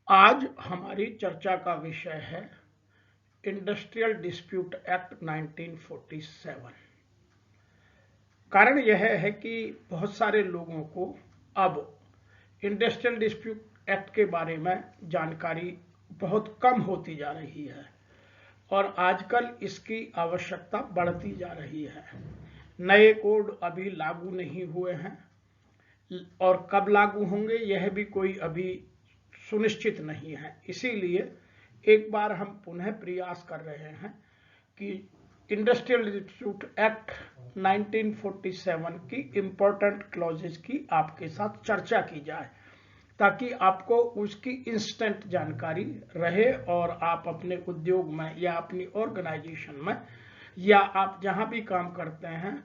आज हमारी चर्चा का विषय है इंडस्ट्रियल डिस्प्यूट एक्ट 1947। कारण यह है कि बहुत सारे लोगों को अब इंडस्ट्रियल डिस्प्यूट एक्ट के बारे में जानकारी बहुत कम होती जा रही है और आजकल इसकी आवश्यकता बढ़ती जा रही है। नए कोड अभी लागू नहीं हुए हैं और कब लागू होंगे यह भी कोई अभी सुनिश्चित नहीं है। इसीलिए एक बार हम पुनः प्रयास कर रहे हैं कि इंडस्ट्रियल डिस्प्यूट एक्ट 1947 की इंपॉर्टेंट क्लॉजेज की आपके साथ चर्चा की जाए ताकि आपको उसकी इंस्टेंट जानकारी रहे और आप अपने उद्योग में या अपनी ऑर्गेनाइजेशन में या आप जहां भी काम करते हैं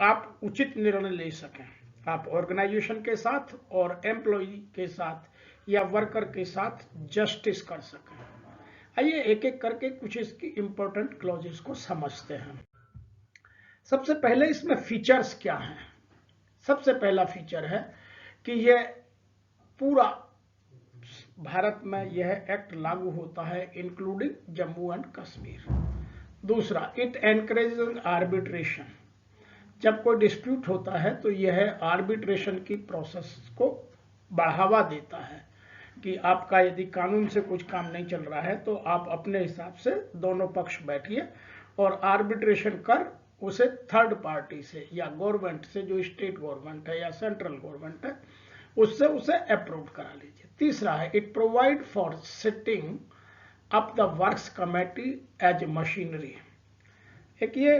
आप उचित निर्णय ले सकें। आप ऑर्गेनाइजेशन के साथ और एम्प्लॉय के साथ या वर्कर के साथ जस्टिस कर सकें। आइए एक एक करके कुछ इसकी इंपॉर्टेंट क्लॉजेस को समझते हैं। सबसे पहले इसमें फीचर्स क्या हैं। सबसे पहला फीचर है कि यह पूरा भारत में यह एक्ट लागू होता है इंक्लूडिंग जम्मू एंड कश्मीर। दूसरा, इट एनकरेजेस आर्बिट्रेशन। जब कोई डिस्प्यूट होता है तो यह आर्बिट्रेशन की प्रोसेस को बढ़ावा देता है कि आपका यदि कानून से कुछ काम नहीं चल रहा है तो आप अपने हिसाब से दोनों पक्ष बैठिए और आर्बिट्रेशन कर उसे थर्ड पार्टी से या गवर्नमेंट से, जो स्टेट गवर्नमेंट है या सेंट्रल गवर्नमेंट है, उससे उसे अप्रूव करा लीजिए। तीसरा है, it provide for setting up the works committee as machinery. एक ये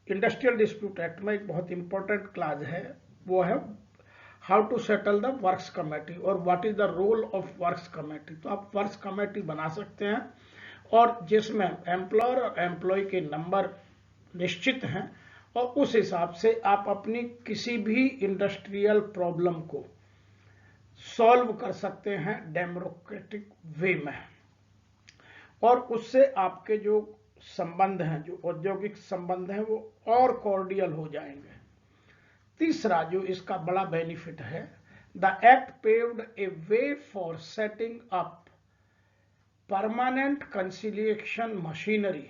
इंडस्ट्रियल डिस्प्यूट एक्ट में एक बहुत इंपॉर्टेंट क्लाज है, वो है how to settle the works committee और what is the role of works committee. तो आप वर्क्स कमेटी बना सकते हैं और जिसमें एम्प्लॉयर और एम्प्लॉय के नंबर निश्चित हैं और उस हिसाब से आप अपनी किसी भी इंडस्ट्रियल प्रॉब्लम को सॉल्व कर सकते हैं डेमोक्रेटिक वे में और उससे आपके जो संबंध हैं, जो औद्योगिक संबंध हैं, वो और कॉर्डियल हो जाएंगे। तीसरा जो इसका बड़ा बेनिफिट है, the act paved A way for setting up permanent conciliation machinery.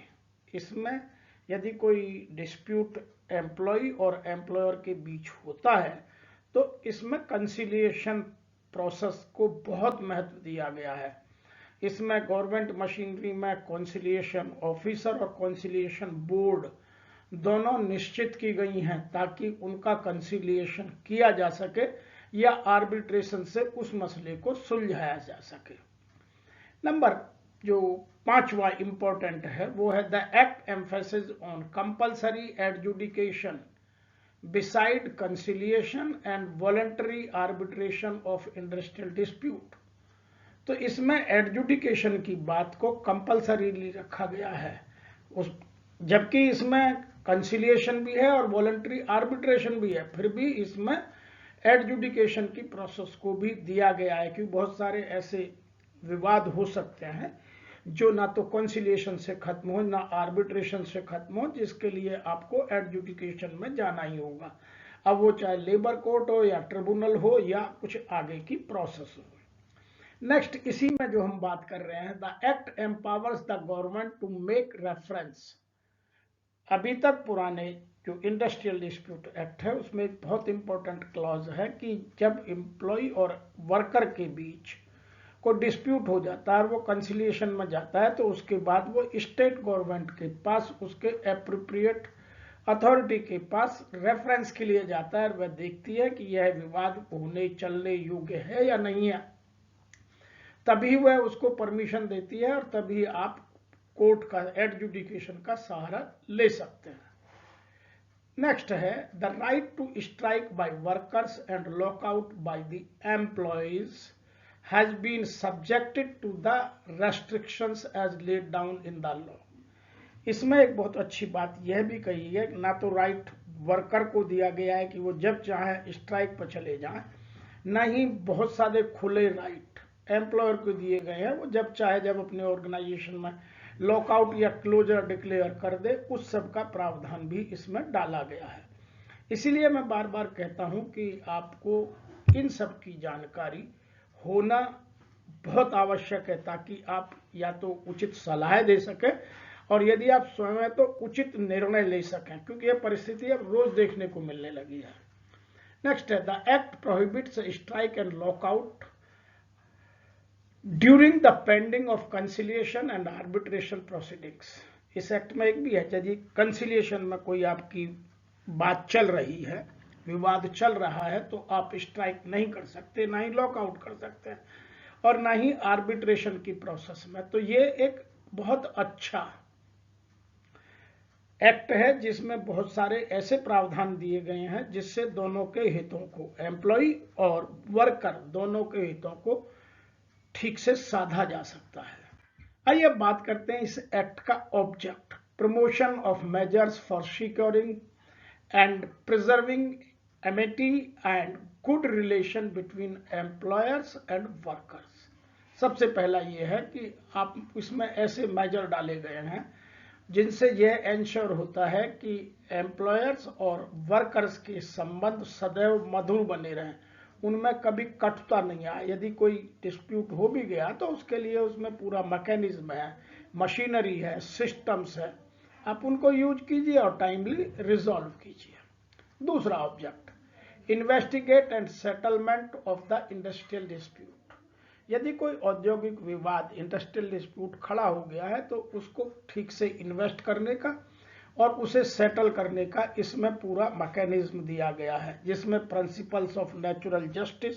इसमें यदि कोई डिस्प्यूट एम्प्लॉय और एम्प्लॉयर के बीच होता है तो इसमें कंसिलिएशन प्रोसेस को बहुत महत्व दिया गया है। इसमें गवर्नमेंट मशीनरी में कंसिलिएशन ऑफिसर और कंसिलिएशन बोर्ड दोनों निश्चित की गई हैं ताकि उनका कंसिलिएशन किया जा सके या आर्बिट्रेशन से उस मसले को सुलझाया जा सके। नंबर जो पांचवा इंपॉर्टेंट है वो है, the act emphasis on compulsory adjudication beside conciliation and voluntary arbitration of industrial dispute. तो इसमें एडजुडिकेशन की बात को कंपल्सरीली रखा गया है, जबकि इसमें कंसिलिएशन भी है और वॉलंटरी आर्बिट्रेशन भी है, फिर भी इसमें एडजुडिकेशन की प्रोसेस को भी दिया गया है क्योंकि बहुत सारे ऐसे विवाद हो सकते हैं जो ना तो कंसिलिएशन से खत्म हो ना आर्बिट्रेशन से खत्म हो, जिसके लिए आपको एडजुडिकेशन में जाना ही होगा। अब वो चाहे लेबर कोर्ट हो या ट्रिब्यूनल हो या कुछ आगे की प्रोसेस हो। नेक्स्ट, इसी में जो हम बात कर रहे हैं, the act empowers the government to make reference. अभी तक पुराने जो इंडस्ट्रियल डिस्प्यूट एक्ट है उसमें एक बहुत इंपॉर्टेंट क्लॉज है कि जब एम्प्लॉय और वर्कर के बीच को डिस्प्यूट हो जाता है और वो कंसिलिएशन में जाता है तो उसके बाद वो स्टेट गवर्नमेंट के पास, उसके एप्रोप्रिएट अथॉरिटी के पास रेफरेंस के लिए जाता है और वह देखती है कि यह विवाद होने चलने योग्य है या नहीं है, तभी वह उसको परमिशन देती है और तभी आप कोर्ट का एडजुडिकेशन का सहारा ले सकते हैं। नेक्स्ट है, the right to strike by workers and lockout by the employers has been subjected to the restrictions as laid down in the law। इसमें एक बहुत अच्छी बात यह भी कही है ना तो राइट वर्कर को दिया गया है कि वो जब चाहे स्ट्राइक पर चले जाएं, ना ही बहुत सारे खुले राइट एम्प्लॉयर को दिए गए हैं, वो जब चाहे जब अपने ऑर्गेनाइजेशन में लॉकआउट या क्लोजर डिक्लेयर कर दे, उस सब का प्रावधान भी इसमें डाला गया है। इसीलिए मैं बार बार कहता हूं कि आपको इन सब की जानकारी होना बहुत आवश्यक है, ताकि आप या तो उचित सलाह दे सकें और यदि आप स्वयं हैं तो उचित निर्णय ले सकें, क्योंकि यह परिस्थिति अब रोज देखने को मिलने लगी है। नेक्स्ट है, the act prohibits strike and lockout during the pending of conciliation and arbitration proceedings. इस एक्ट में एक भी है, यदि कंसिलिएशन में कोई आपकी बात चल रही है, विवाद चल रहा है, तो आप स्ट्राइक नहीं कर सकते, ना ही लॉकआउट कर सकते हैं, और ना ही आर्बिट्रेशन की प्रोसेस में। तो ये एक बहुत अच्छा एक्ट है जिसमें बहुत सारे ऐसे प्रावधान दिए गए हैं जिससे दोनों के हितों को, एम्प्लॉय और वर्कर दोनों के हितों को ठीक से साधा जा सकता है। आइए अब बात करते हैं इस एक्ट का object. Promotion of measures for securing and preserving amity and good relation between employers and workers. सबसे पहला यह है कि आप इसमें ऐसे मेजर डाले गए हैं जिनसे यह एंश्योर होता है कि एम्प्लॉयर्स और वर्कर्स के संबंध सदैव मधुर बने रहें, उनमें कभी कटुता नहीं आए। यदि कोई डिस्प्यूट हो भी गया तो उसके लिए उसमें पूरा मैकेनिज्म है, मशीनरी है, सिस्टम्स है, आप उनको यूज कीजिए और टाइमली रिजॉल्व कीजिए। दूसरा object, investigate and settlement of the industrial dispute. यदि कोई औद्योगिक विवाद, इंडस्ट्रियल डिस्प्यूट खड़ा हो गया है तो उसको ठीक से इन्वेस्ट करने का और उसे सेटल करने का इसमें पूरा मैकेनिज्म दिया गया है, जिसमें प्रिंसिपल्स ऑफ नेचुरल जस्टिस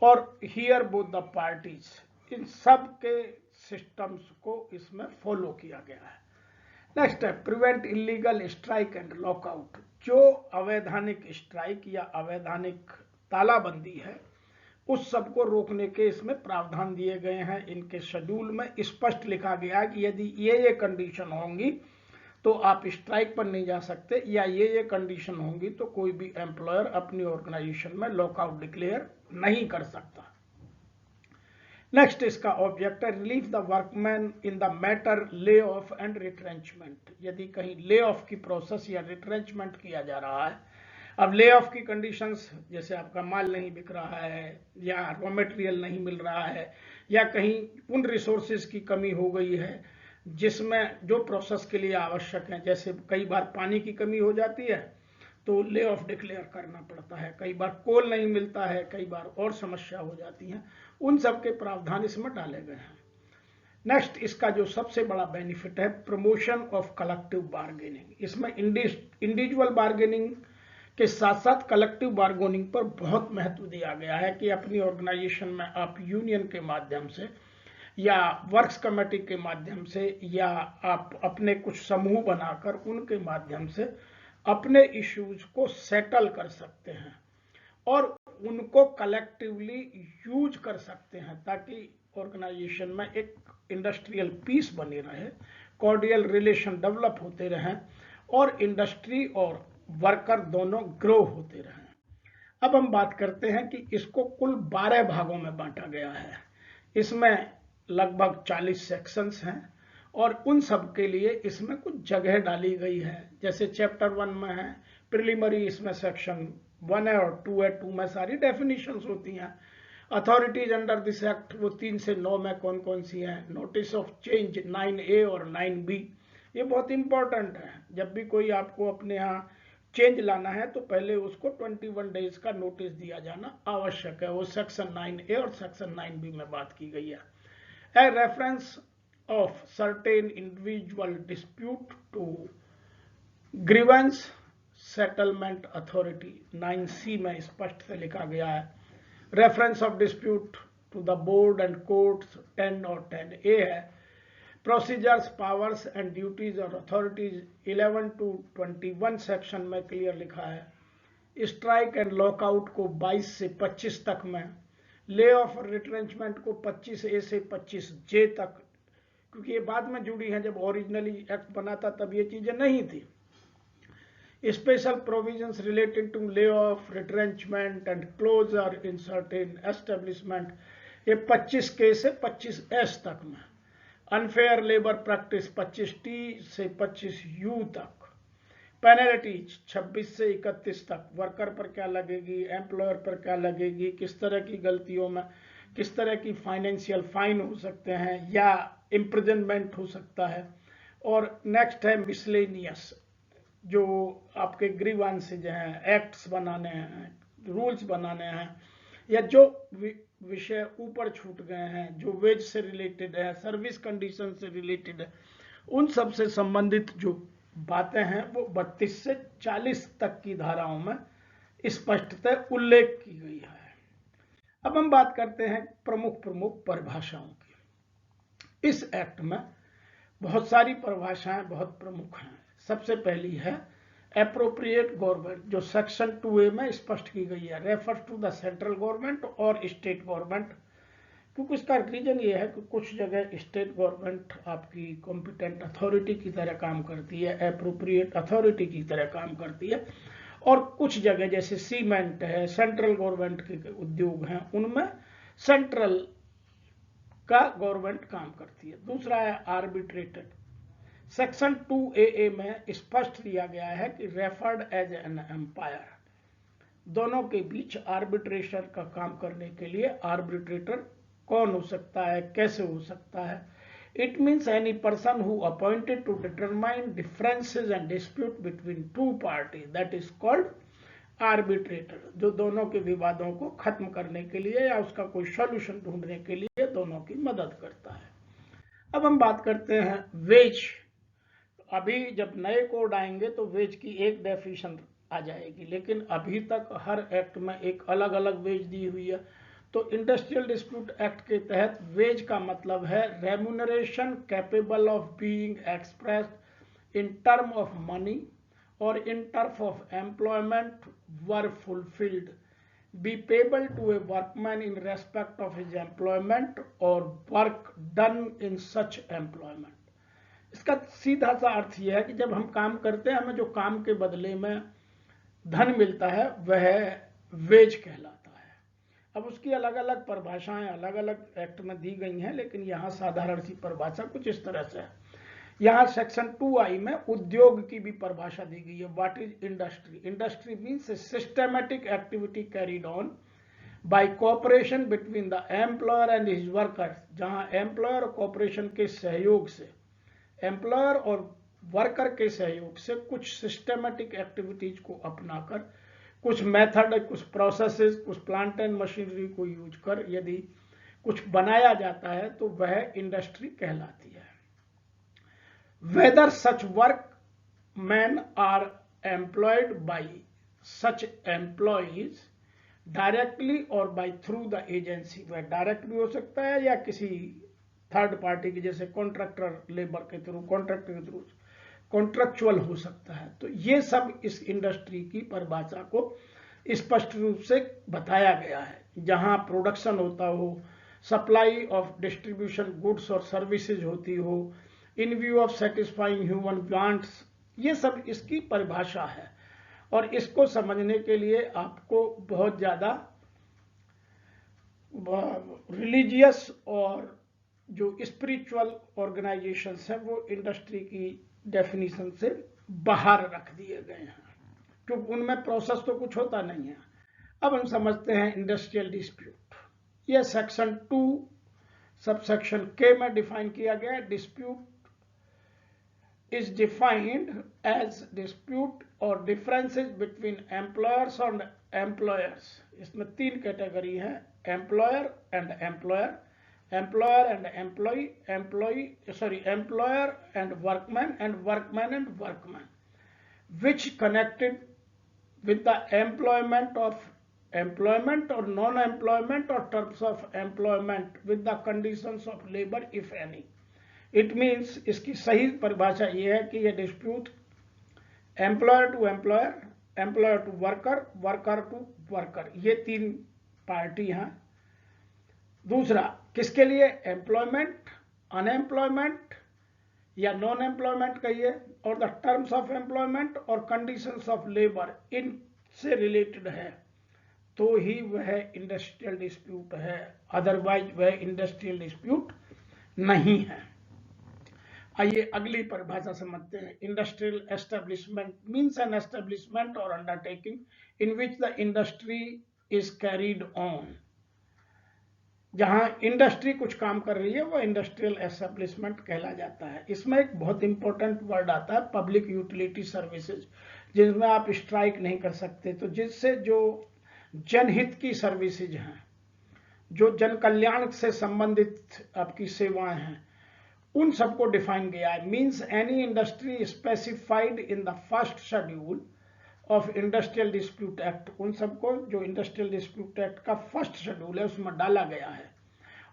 और हियर बोथ द पार्टीज, इन सब के सिस्टम्स को इसमें फॉलो किया गया है। नेक्स्ट है, prevent illegal strike and lockout. जो अवैधानिक स्ट्राइक या अवैधानिक तालाबंदी है उस सब को रोकने के इसमें प्रावधान दिए गए हैं। इनके शेड्यूल में स्पष्ट लिखा गया है कि यदि ये कंडीशन होंगी तो आप स्ट्राइक पर नहीं जा सकते, या ये कंडीशन होंगी तो कोई भी एम्प्लॉयर अपनी ऑर्गेनाइजेशन में लॉकआउट डिक्लेयर नहीं कर सकता। नेक्स्ट इसका ऑब्जेक्ट है, relief the workman in the matter lay off and retrenchment. यदि कहीं ले ऑफ की प्रोसेस या रिट्रेंचमेंट किया जा रहा है, अब ले ऑफ की कंडीशंस जैसे आपका माल नहीं बिक रहा है या रॉ मटेरियल नहीं मिल रहा है या कहीं उन रिसोर्सेज की कमी हो गई है जिसमें जो प्रोसेस के लिए आवश्यक है, जैसे कई बार पानी की कमी हो जाती है तो ले ऑफ डिक्लेयर करना पड़ता है, कई बार कोल नहीं मिलता है, कई बार और समस्या हो जाती है, उन सब के प्रावधान इसमें डाले गए हैं। नेक्स्ट इसका जो सबसे बड़ा बेनिफिट है, प्रमोशन ऑफ कलेक्टिव बार्गेनिंग। इसमें इंडिविजुअल बार्गेनिंग के साथ साथ कलेक्टिव बार्गेनिंग पर बहुत महत्व दिया गया है कि अपनी ऑर्गेनाइजेशन में आप यूनियन के माध्यम से या वर्क्स कमेटी के माध्यम से या आप अपने कुछ समूह बनाकर उनके माध्यम से अपने इश्यूज को सेटल कर सकते हैं और उनको कलेक्टिवली यूज कर सकते हैं, ताकि ऑर्गेनाइजेशन में एक इंडस्ट्रियल पीस बनी रहे, कॉर्डियल रिलेशन डेवलप होते रहें और इंडस्ट्री और वर्कर दोनों ग्रो होते रहें। अब हम बात करते हैं कि इसको कुल 12 भागों में बांटा गया है। इसमें लगभग 40 सेक्शंस हैं और उन सब के लिए इसमें कुछ जगह डाली गई है। जैसे चैप्टर 1 में है प्रिलिमिनरी, इसमें सेक्शन 1 है और 2 है। 2 में सारी डेफिनेशंस होती हैं। अथॉरिटीज अंडर दिस एक्ट वो 3 से 9 में कौन कौन सी हैं। नोटिस ऑफ चेंज 9A और 9B, ये बहुत इंपॉर्टेंट है। जब भी कोई आपको अपने यहाँ चेंज लाना है तो पहले उसको 21 डेज का नोटिस दिया जाना आवश्यक है। वो सेक्शन 9A और सेक्शन 9B में बात की गई है। A reference of certain individual dispute to grievance settlement authority 9C में स्पष्ट से लिखा गया है। Reference of dispute to the board and courts 10 और 10A है। प्रोसीजर्स, पावर्स एंड ड्यूटीज और अथॉरिटीज 11 to 21 सेक्शन में क्लियर लिखा है। स्ट्राइक एंड लॉकआउट को 22 से 25 तक में, ले ऑफ रिट्रेंचमेंट को 25A से 25J तक, क्योंकि ये बाद में जुड़ी हैं। जब ओरिजिनली एक्ट बना था तब ये चीजें नहीं थी। Special provisions related to lay off retrenchment and closure in certain establishment, ये 25K से 25S तक में। अनफेयर लेबर प्रैक्टिस 25T से 25U तक। पेनल्टीज 26 से 31 तक, वर्कर पर क्या लगेगी, एम्प्लॉयर पर क्या लगेगी, किस तरह की गलतियों में किस तरह की फाइनेंशियल फाइन हो सकते हैं या इम्प्रिजनमेंट हो सकता है। और नेक्स्ट है मिसलेनियस, जो आपके ग्रीवांसेज हैं, एक्ट्स बनाने हैं, रूल्स बनाने हैं, या जो विषय ऊपर छूट गए हैं, जो वेज से रिलेटेड है, सर्विस कंडीशन से रिलेटेड है, उन सब से संबंधित जो बातें हैं वो 32 से 40 तक की धाराओं में स्पष्टतः उल्लेख की गई है। अब हम बात करते हैं प्रमुख परिभाषाओं की। इस एक्ट में बहुत सारी परिभाषाएं बहुत प्रमुख हैं। सबसे पहली है एप्रोप्रिएट गवर्नमेंट, जो सेक्शन 2A में स्पष्ट की गई है, refers to the central government और स्टेट गवर्नमेंट। क्योंकि इसका रीजन ये है कि कुछ जगह स्टेट गवर्नमेंट आपकी कॉम्पिटेंट अथॉरिटी की तरह काम करती है, एप्रोप्रिएट अथॉरिटी की तरह काम करती है, और कुछ जगह जैसे सीमेंट है, सेंट्रल गवर्नमेंट के उद्योग हैं, उनमें सेंट्रल का गवर्नमेंट काम करती है। दूसरा है आर्बिट्रेटेड। सेक्शन 2AA में स्पष्ट दिया गया है कि रेफर्ड एज एन एम्पायर, दोनों के बीच आर्बिट्रेशन का काम करने के लिए आर्बिट्रेटर कौन हो सकता है, कैसे हो सकता है। It means any person who appointed to determine differences and dispute between two party, that is called arbitrator, जो दोनों के विवादों को खत्म करने के लिए या उसका कोई सॉल्यूशन ढूंढने के लिए दोनों की मदद करता है। अब हम बात करते हैं वेज। अभी जब नए कोड आएंगे तो वेज की एक डेफिनेशन आ जाएगी, लेकिन अभी तक हर एक्ट में एक अलग अलग वेज दी हुई है। तो इंडस्ट्रियल डिस्प्यूट एक्ट के तहत वेज का मतलब है remuneration capable of being expressed in term of money और in term of employment were fulfilled, be payable to a workman in respect of his employment और work done in such employment. इसका सीधा सा अर्थ यह है कि जब हम काम करते हैं, हमें जो काम के बदले में धन मिलता है वह वेज कहलाता है। अब उसकी अलग अलग परिभाषाएं अलग अलग एक्ट में दी गई हैं, लेकिन यहाँ साधारण सी परिभाषा कुछ इस तरह से है। यहाँ सेक्शन 2I में उद्योग की भी परिभाषा दी गई है। What is industry? Industry means a systematic activity carried on by cooperation between the employer and his workers, जहाँ एम्प्लॉयर और कॉपरेशन के सहयोग से, एम्प्लॉयर और वर्कर के सहयोग से कुछ सिस्टमैटिक एक्टिविटीज को अपनाकर, कुछ मेथड, कुछ प्रोसेसेस, कुछ प्लांट एंड मशीनरी को यूज कर यदि कुछ बनाया जाता है तो वह इंडस्ट्री कहलाती है। Whether such workman are employed by such employees directly और बाय थ्रू द एजेंसी, वह डायरेक्ट भी हो सकता है या किसी थर्ड पार्टी की, जैसे कॉन्ट्रैक्टर लेबर के थ्रू, कॉन्ट्रैक्टर के थ्रू कॉन्ट्रैक्चुअल हो सकता है। तो ये सब इस इंडस्ट्री की परिभाषा को स्पष्ट रूप से बताया गया है। जहां प्रोडक्शन होता हो, सप्लाई ऑफ डिस्ट्रीब्यूशन गुड्स और सर्विसेज होती हो, इन view of satisfying human wants, ये सब इसकी परिभाषा है। और इसको समझने के लिए आपको बहुत ज्यादा रिलीजियस और जो स्पिरिचुअल ऑर्गेनाइजेशंस हैं वो इंडस्ट्री की डेफिनेशन से बाहर रख दिए गए हैं, क्योंकि उनमें प्रोसेस तो कुछ होता नहीं है। अब हम समझते हैं इंडस्ट्रियल डिस्प्यूट। यह सेक्शन 2 सबसेक्शन K में डिफाइन किया गया है। Dispute is defined as dispute और डिफरेंसेस बिटवीन एम्प्लॉयर्स और एम्प्लॉयर्स। इसमें 3 कैटेगरी हैं, employer and employer, employer and employee, employer and workman and workman, which connected with the employment or non-employment or terms of employment with the conditions of labor if any. It means इसकी सही परिभाषा ये है कि ये dispute employer to employer, employer to worker, worker to worker, ये 3 party हैं। दूसरा किसके लिए? एम्प्लॉयमेंट, अनएम्प्लॉयमेंट या नॉन एम्प्लॉयमेंट कहिए, और द टर्म्स ऑफ एम्प्लॉयमेंट और कंडीशंस ऑफ लेबर इनसे रिलेटेड है तो ही वह इंडस्ट्रियल डिस्प्यूट है, अदरवाइज वह इंडस्ट्रियल डिस्प्यूट नहीं है। आइए अगली परिभाषा समझते हैं। Industrial establishment means an establishment और undertaking in which the industry is carried on. जहां इंडस्ट्री कुछ काम कर रही है वो इंडस्ट्रियल एस्टेब्लिशमेंट कहला जाता है। इसमें एक बहुत इंपॉर्टेंट वर्ड आता है पब्लिक यूटिलिटी सर्विसेज, जिसमें आप स्ट्राइक नहीं कर सकते। तो जिससे जो जनहित की सर्विसेज हैं, जो जन कल्याण से संबंधित आपकी सेवाएं हैं, उन सबको डिफाइन किया है। Means any industry specified in the first schedule of industrial dispute act, उन सबको जो इंडस्ट्रियल डिस्प्यूट एक्ट का फर्स्ट शेड्यूल है उसमें डाला गया है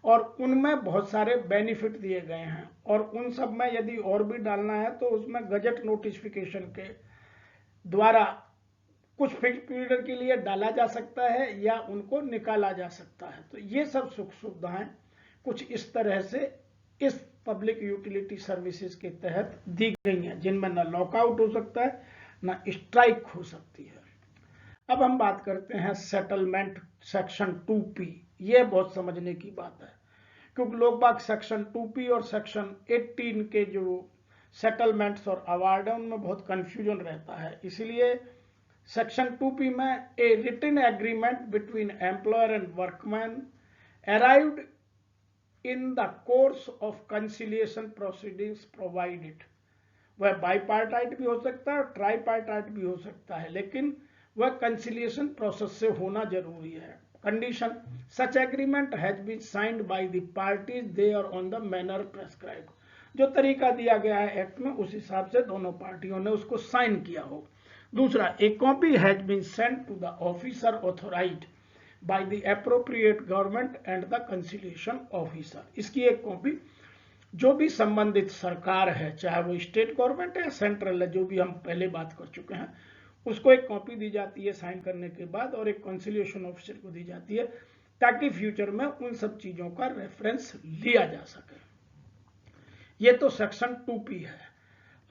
और उनमें बहुत सारे बेनिफिट दिए गए हैं। और उन सब में यदि और भी डालना है तो उसमें गजट नोटिफिकेशन के द्वारा कुछ फिक्स पीरियड के लिए डाला जा सकता है या उनको निकाला जा सकता है। तो ये सब सुख सुविधाएं कुछ इस तरह से इस पब्लिक यूटिलिटी सर्विसेज के तहत दी गई हैं, जिनमें न लॉकआउट हो सकता है न स्ट्राइक हो सकती है। अब हम बात करते हैं सेटलमेंट सेक्शन 2P। ये बहुत समझने की बात है, क्योंकि लोग बाग सेक्शन 2P और सेक्शन 18 के जो सेटलमेंट्स और अवार्ड है उनमें बहुत कंफ्यूजन रहता है। इसलिए सेक्शन 2P में a written agreement between employer and workman arrived in the course of conciliation proceedings provided. वह बाईपार्टाइट भी हो सकता है और ट्राईपार्टाइट भी हो सकता है, लेकिन वह कंसिलिएशन प्रोसेस से होना जरूरी है। Condition such agreement has been signed by the parties thereon the manner prescribed. जो तरीका दिया गया है एक्ट में उस हिसाब से दोनों पार्टियों ने उसको साइन किया हो। दूसरा, a copy has been sent to the officer authorised by the appropriate government and the conciliation officer. इसकी एक कॉपी जो भी संबंधित सरकार है, चाहे वो स्टेट गवर्नमेंट है या सेंट्रल है, जो भी हम पहले बात कर चुके हैं, उसको एक कॉपी दी जाती है साइन करने के बाद और एक कंसिलिएशन ऑफिसर को दी जाती है, ताकि फ्यूचर में उन सब चीजों का रेफरेंस लिया जा सके। ये तो सेक्शन 2P है।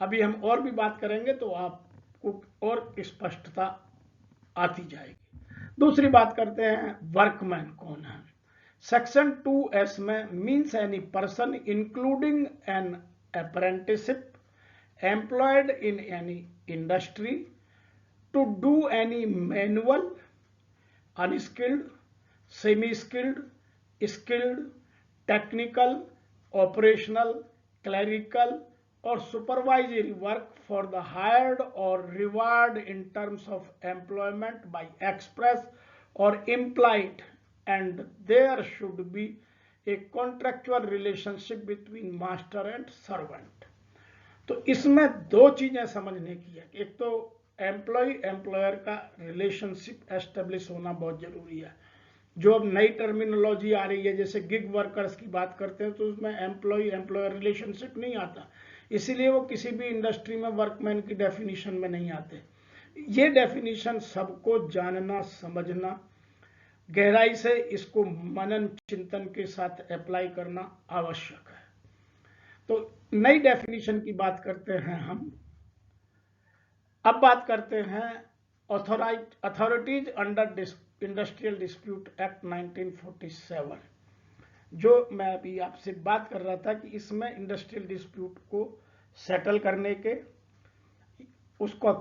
अभी हम और भी बात करेंगे तो आपको और स्पष्टता आती जाएगी। दूसरी बात करते हैं वर्कमैन कौन है। सेक्शन 2S में means any person including an apprenticeship employed in any industry to do any manual, unskilled, semi skilled, skilled, technical, operational, clerical और supervisory work for the hired और reward in terms of employment by express और implied, and there should be a contractual relationship between master and servant। तो इसमें दो चीजें समझने की है। एक तो एम्प्लॉय एम्प्लॉयर का रिलेशनशिप एस्टेब्लिश होना बहुत जरूरी है। जो अब नई टर्मिनोलॉजी आ रही है, जैसे गिग वर्कर्स की बात करते हैं, तो उसमें एम्प्लॉय एम्प्लॉयर रिलेशनशिप नहीं आता, इसीलिए वो किसी भी इंडस्ट्री में वर्कमैन की डेफिनेशन में नहीं आते। ये डेफिनेशन सबको जानना समझना, गहराई से इसको मनन चिंतन के साथ अप्लाई करना आवश्यक है। तो नई डेफिनेशन की बात करते हैं हम। अब बात करते हैं authorities under industrial dispute act 1947, जो मैं अभी आपसे बात कर रहा था कि इसमें इंडस्ट्रियल डिस्प्यूट को सेटल करने के, उसको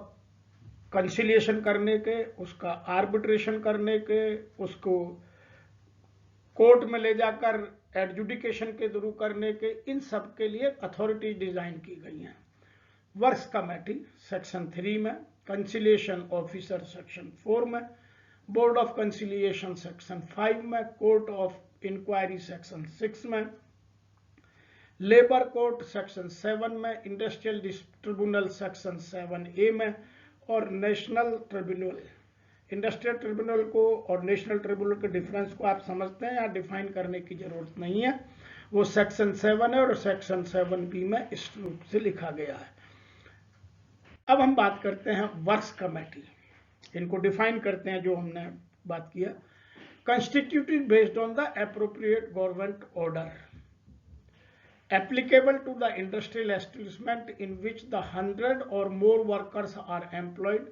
कंसिलिएशन करने के, उसका आर्बिट्रेशन करने के, उसको कोर्ट में ले जाकर एडजुडिकेशन के थ्रू करने के, इन सब के लिए अथॉरिटी डिजाइन की गई हैं। वर्क्स कमेटी सेक्शन 3 में, कंसिलिएशन ऑफिसर सेक्शन 4 में, बोर्ड ऑफ कंसिलिएशन सेक्शन 5 में, कोर्ट ऑफ इंक्वायरी सेक्शन 6 में, लेबर कोर्ट सेक्शन 7 में, इंडस्ट्रियल ट्रिब्यूनल सेक्शन 7A में और नेशनल ट्रिब्यूनल। इंडस्ट्रियल ट्रिब्यूनल को और नेशनल ट्रिब्यूनल के डिफरेंस को आप समझते हैं या डिफाइन करने की जरूरत नहीं है, वो सेक्शन 7 है और सेक्शन 7B में इस रूप से लिखा गया है। अब हम बात करते हैं वर्क्स कमेटी, इनको डिफाइन करते हैं जो हमने बात किया। Constituted based on the appropriate government order applicable to the industrial establishment in which the 100 or more workers are employed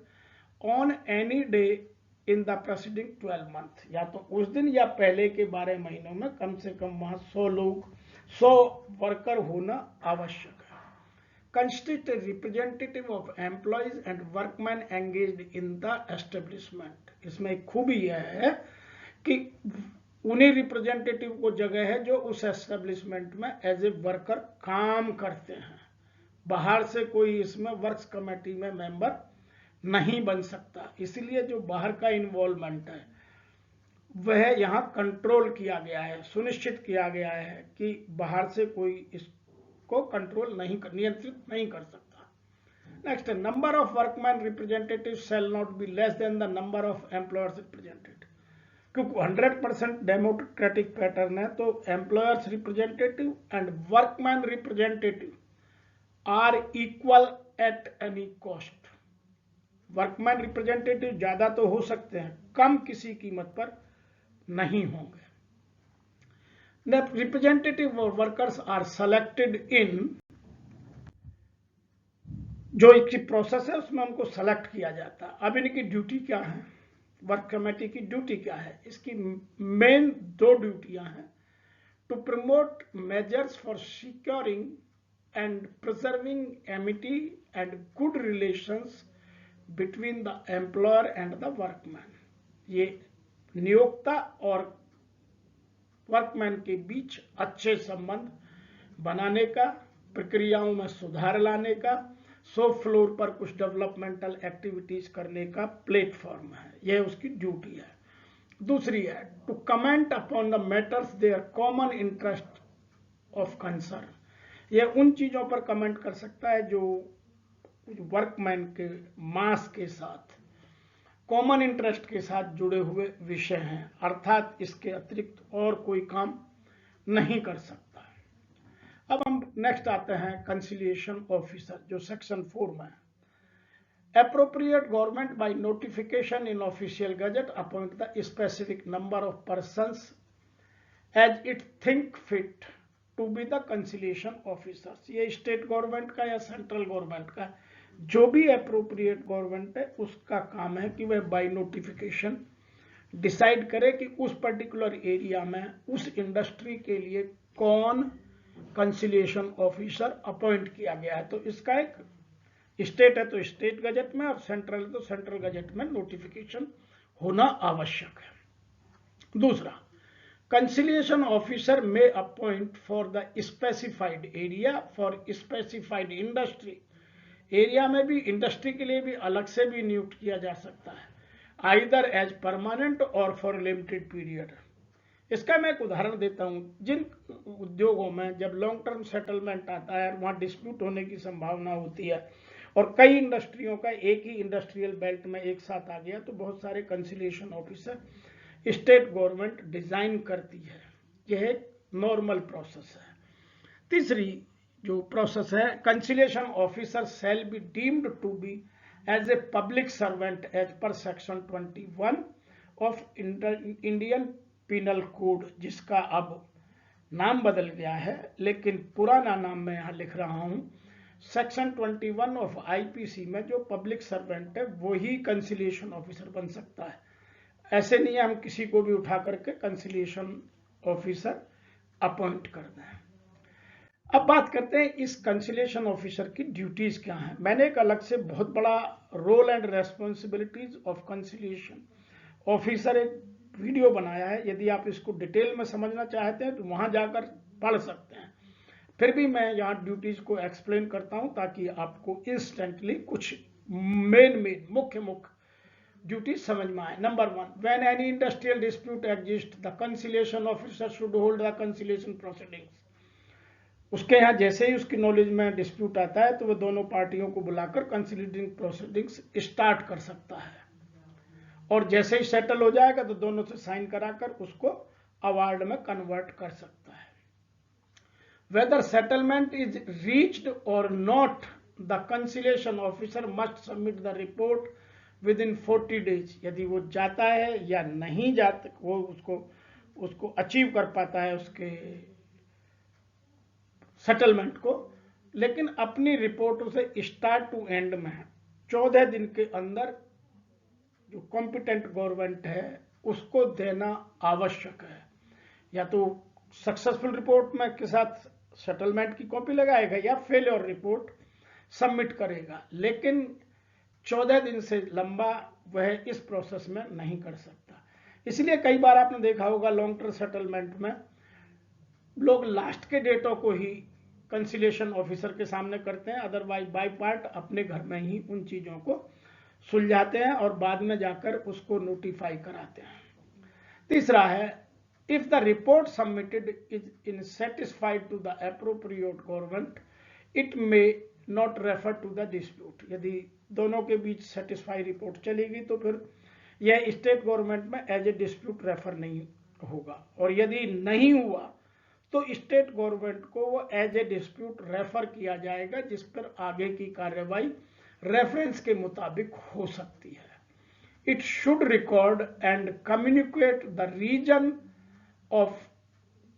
on any day in the preceding 12 months। या तो उस दिन या पहले के 12 महीनों में कम से कम वहां 100 वर्कर होना आवश्यक है। constitute a representative of employees and workmen engaged in the establishment। इसमें एक खूबी यह है कि उन्हीं रिप्रेजेंटेटिव को जगह है जो उस एस्टेब्लिशमेंट में एज ए वर्कर काम करते हैं। बाहर से कोई इसमें वर्क्स कमेटी में मेंबर नहीं बन सकता। इसलिए जो बाहर का इन्वॉल्वमेंट है वह यहाँ कंट्रोल किया गया है, सुनिश्चित किया गया है कि बाहर से कोई इसको कंट्रोल नहीं नियंत्रित नहीं कर सकता। Next, number of workman representative shall not be less than the number of employers representative. क्योंकि 100% डेमोक्रेटिक पैटर्न है तो employers representative and workman representative are equal at any cost. Workman representative ज्यादा तो हो सकते हैं, कम किसी कीमत पर नहीं होंगे। The representative workers are selected in, जो इसकी प्रोसेस है उसमें उनको सेलेक्ट किया जाता है। अब इनकी ड्यूटी क्या है, वर्क कमेटी की ड्यूटी क्या है? इसकी मेन 2 ड्यूटियां हैं। To promote measures for securing and preserving amity and good relations between the employer and the workman. ये नियोक्ता और वर्कमैन के बीच अच्छे संबंध बनाने का, प्रक्रियाओं में सुधार लाने का, शॉप फ्लोर पर कुछ डेवलपमेंटल एक्टिविटीज करने का प्लेटफॉर्म है। यह उसकी ड्यूटी है। दूसरी है to comment upon the matters their common interest of concern. यह उन चीजों पर कमेंट कर सकता है जो वर्कमैन के मास के साथ, कॉमन इंटरेस्ट के साथ जुड़े हुए विषय हैं, अर्थात इसके अतिरिक्त और कोई काम नहीं कर सकता। अब हम नेक्स्ट आते हैं कंसिलिएशन ऑफिसर, जो सेक्शन 4 में है। Appropriate government by notification in official gazette appoint the specific number of persons as it think fit to be the conciliation officers. ये स्टेट गवर्नमेंट का या सेंट्रल गवर्नमेंट का, जो भी अप्रोप्रिएट गवर्नमेंट है उसका काम है कि वह बाय नोटिफिकेशन डिसाइड करे कि उस पर्टिकुलर एरिया में उस इंडस्ट्री के लिए कौन कंसिलिएशन ऑफिसर अपॉइंट किया गया है। तो इसका एक स्टेट है तो स्टेट गजट में और सेंट्रल है तो सेंट्रल गजट में नोटिफिकेशन होना आवश्यक है। दूसरा, कंसिलिएशन ऑफिसर में appoint for the specified area for specified industry. Area में भी, इंडस्ट्री के लिए भी अलग से भी नियुक्त किया जा सकता है, आइदर एज परमानेंट और फॉर लिमिटेड पीरियड। इसका मैं एक उदाहरण देता हूं। जिन उद्योगों में जब लॉन्ग टर्म सेटलमेंट आता है, वहां डिस्प्यूट होने की संभावना होती है और कई इंडस्ट्रियों का एक ही इंडस्ट्रियल बेल्ट में एक साथ आ गया, तो बहुत सारे conciliation officer state government design करती है। यह एक नॉर्मल प्रोसेस है। तीसरी जो प्रोसेस है, conciliation officer shall be deemed to be as a public servant as per section 21 of Indian penal code, जिसका अब नाम बदल गया है, लेकिन पुराना नाम मैं यहां लिख रहा हूं। सेक्शन 21 ऑफ आईपीसी में जो पब्लिक सर्वेंट है वही कंसिलिएशन ऑफिसर बन सकता है। ऐसे नहीं हम किसी को भी उठा करके कंसिलिएशन ऑफिसर अपॉइंट कर दें। अब बात करते हैं इस कंसिलिएशन ऑफिसर की ड्यूटीज क्या हैं। मैंने एक अलग से बहुत बड़ा role and responsibilities of conciliation officer एक वीडियो बनाया है। यदि आप इसको डिटेल में समझना चाहते हैं तो वहां जाकर पढ़ सकते हैं। फिर भी मैं यहाँ ड्यूटीज को एक्सप्लेन करता हूं ताकि आपको इंस्टेंटली कुछ मेन मुख्य ड्यूटीज समझ में आए। Number 1, when any industrial dispute exist the conciliation officer should hold the conciliation proceedings. उसके यहाँ जैसे ही उसकी नॉलेज में डिस्प्यूट आता है तो वह दोनों पार्टियों को बुलाकर कंसिलिएटिंग प्रोसीडिंग्स स्टार्ट कर सकता है और जैसे ही सेटल हो जाएगा तो दोनों से साइन कराकर उसको अवार्ड में कन्वर्ट कर सकता है। वेदर सेटलमेंट इज रीच्ड और not, the conciliation officer must submit the report with in 40 days. यदि वो जाता है या नहीं जाता, वो उसको अचीव कर पाता है उसके सेटलमेंट को, लेकिन अपनी रिपोर्ट से स्टार्ट टू एंड में 14 दिन के अंदर जो कॉम्पिटेंट गवर्नमेंट है उसको देना आवश्यक है। या तो सक्सेसफुल रिपोर्ट में के साथ सेटलमेंट की कॉपी लगाएगा या फेलियर रिपोर्ट सबमिट करेगा, लेकिन 14 दिन से लंबा वह इस प्रोसेस में नहीं कर सकता। इसलिए कई बार आपने देखा होगा लॉन्ग टर्म सेटलमेंट में लोग लास्ट के डेटों को ही कंसिलिएशन ऑफिसर के सामने करते हैं, अदरवाइज बाय पार्ट अपने घर में ही उन चीजों को सुलझाते हैं और बाद में जाकर उसको नोटिफाई कराते हैं। तीसरा है, if the report submitted is unsatisfied to the appropriate government it may not refer to the dispute. यदि दोनों के बीच सेटिस्फाई रिपोर्ट चलेगी तो फिर यह स्टेट गवर्नमेंट में एज ए डिस्प्यूट रेफर नहीं होगा, और यदि नहीं हुआ तो स्टेट गवर्नमेंट को वो एज ए डिस्प्यूट रेफर किया जाएगा, जिस पर आगे की कार्रवाई रेफरेंस के मुताबिक हो सकती है। It should record and communicate the reason of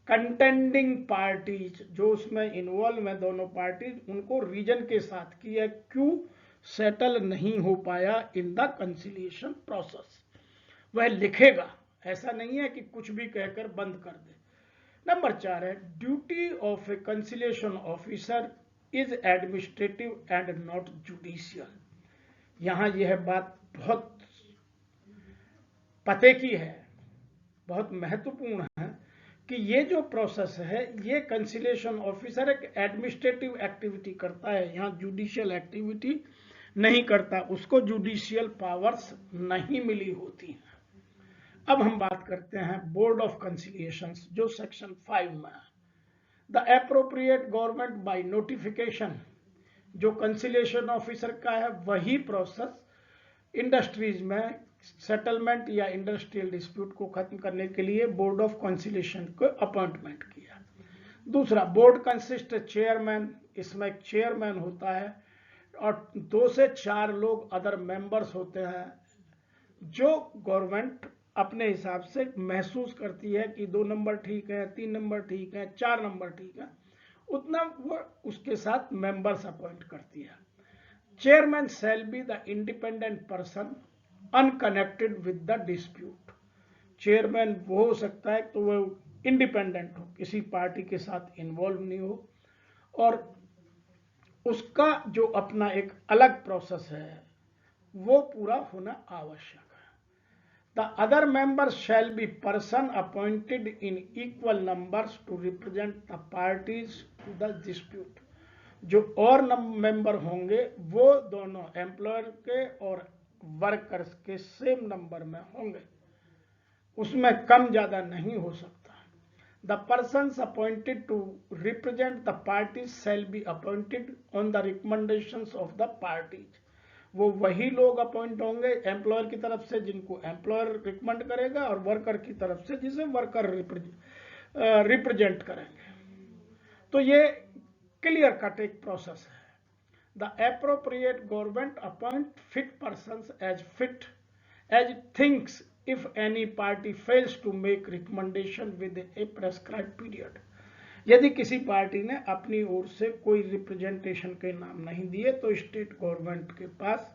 contending parties, जो उसमें इन्वॉल्व है दोनों पार्टीज, उनको रीजन के साथ कि यह क्यों सेटल नहीं हो पाया इन द कंसिलिएशन प्रोसेस, वह लिखेगा। ऐसा नहीं है कि कुछ भी कहकर बंद कर दे। नंबर 4 है, duty of A conciliation officer is administrative and not judicial. यहां यह बात बहुत पते की है, बहुत महत्वपूर्ण है कि ये जो प्रोसेस है ये कंसिलिएशन ऑफिसर एक एडमिनिस्ट्रेटिव एक्टिविटी करता है, यहां जुडिशियल एक्टिविटी नहीं करता, उसको जुडिशियल पावर्स नहीं मिली होती हैं। अब हम बात करते हैं बोर्ड ऑफ कंसिलिएशन, जो सेक्शन 5 में है। The appropriate government by notification, जो कंसिलिएशन ऑफिसर का है वही प्रोसेस इंडस्ट्रीज में सेटलमेंट या इंडस्ट्रियल डिस्प्यूट को खत्म करने के लिए बोर्ड ऑफ कंसिलिएशन को अपॉइंटमेंट किया। दूसरा, बोर्ड कंसिस्ट चेयरमैन, इसमें एक चेयरमैन होता है और 2 से 4 लोग अदर मेंबर्स होते हैं, जो गवर्नमेंट अपने हिसाब से महसूस करती है कि 2 नंबर ठीक है, 3 नंबर ठीक है, 4 नंबर ठीक है, उतना वो उसके साथ मेंबर्स अपॉइंट करती है। Chairman shall be the independent person unconnected with the dispute. Chairman वो हो सकता है तो वो इंडिपेंडेंट हो, किसी पार्टी के साथ इन्वॉल्व नहीं हो, और उसका जो अपना एक अलग प्रोसेस है वो पूरा होना आवश्यक है। The other members shall be person appointed in equal numbers to represent the parties to the dispute. जो और मेंबर होंगे वो दोनों एम्प्लॉयर के और वर्कर्स के सेम नंबर में होंगे, उसमें कम ज्यादा नहीं हो सकता। The persons appointed to represent the parties shall be appointed on the recommendations of the parties. वो वही लोग अपॉइंट होंगे एम्प्लॉयर की तरफ से जिनको एम्प्लॉयर रिकमेंड करेगा, और वर्कर की तरफ से जिसे वर्कर रिप्रेजेंट करेंगे। तो ये क्लियर कट एक प्रोसेस है। The appropriate government appoint fit persons as thinks if any party fails to make recommendation with a prescribed period. यदि किसी पार्टी ने अपनी ओर से कोई रिप्रेजेंटेशन के नाम नहीं दिए तो स्टेट गवर्नमेंट के पास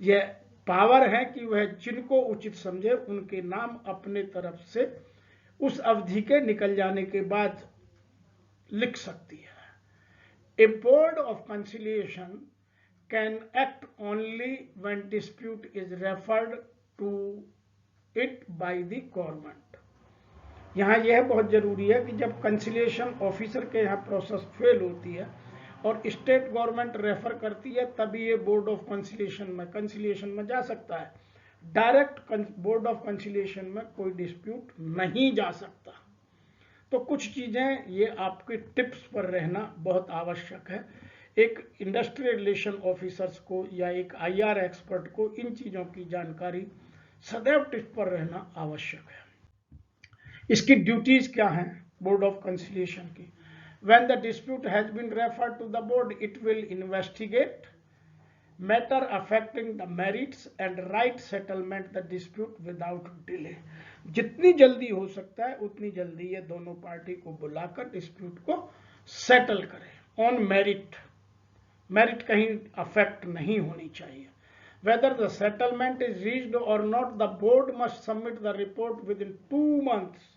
यह पावर है कि वह जिनको उचित समझे उनके नाम अपने तरफ से उस अवधि के निकल जाने के बाद लिख सकती है। A board of conciliation can act only when dispute is referred to it by the government. यहाँ यह बहुत जरूरी है कि जब कंसिलिएशन ऑफिसर के यहाँ प्रोसेस फेल होती है और स्टेट गवर्नमेंट रेफर करती है तभी ये बोर्ड ऑफ कंसिलिएशन में जा सकता है। डायरेक्ट बोर्ड ऑफ कंसिलिएशन में कोई डिस्प्यूट नहीं जा सकता। तो कुछ चीजें ये आपके टिप्स पर रहना बहुत आवश्यक है। एक इंडस्ट्रियल रिलेशन ऑफिसर्स को या एक IR एक्सपर्ट को इन चीजों की जानकारी सदैव टिप पर रहना आवश्यक है। इसकी ड्यूटीज क्या हैं बोर्ड ऑफ कंसिलिएशन की? When the dispute has been referred to the board, it will investigate matter affecting the merits and right settlement the dispute without delay. जितनी जल्दी हो सकता है उतनी जल्दी ये दोनों पार्टी को बुलाकर डिस्प्यूट को सेटल करें ऑन मेरिट कहीं अफेक्ट नहीं होनी चाहिए। Whether the settlement is reached or not, the board must submit the report within 2 months.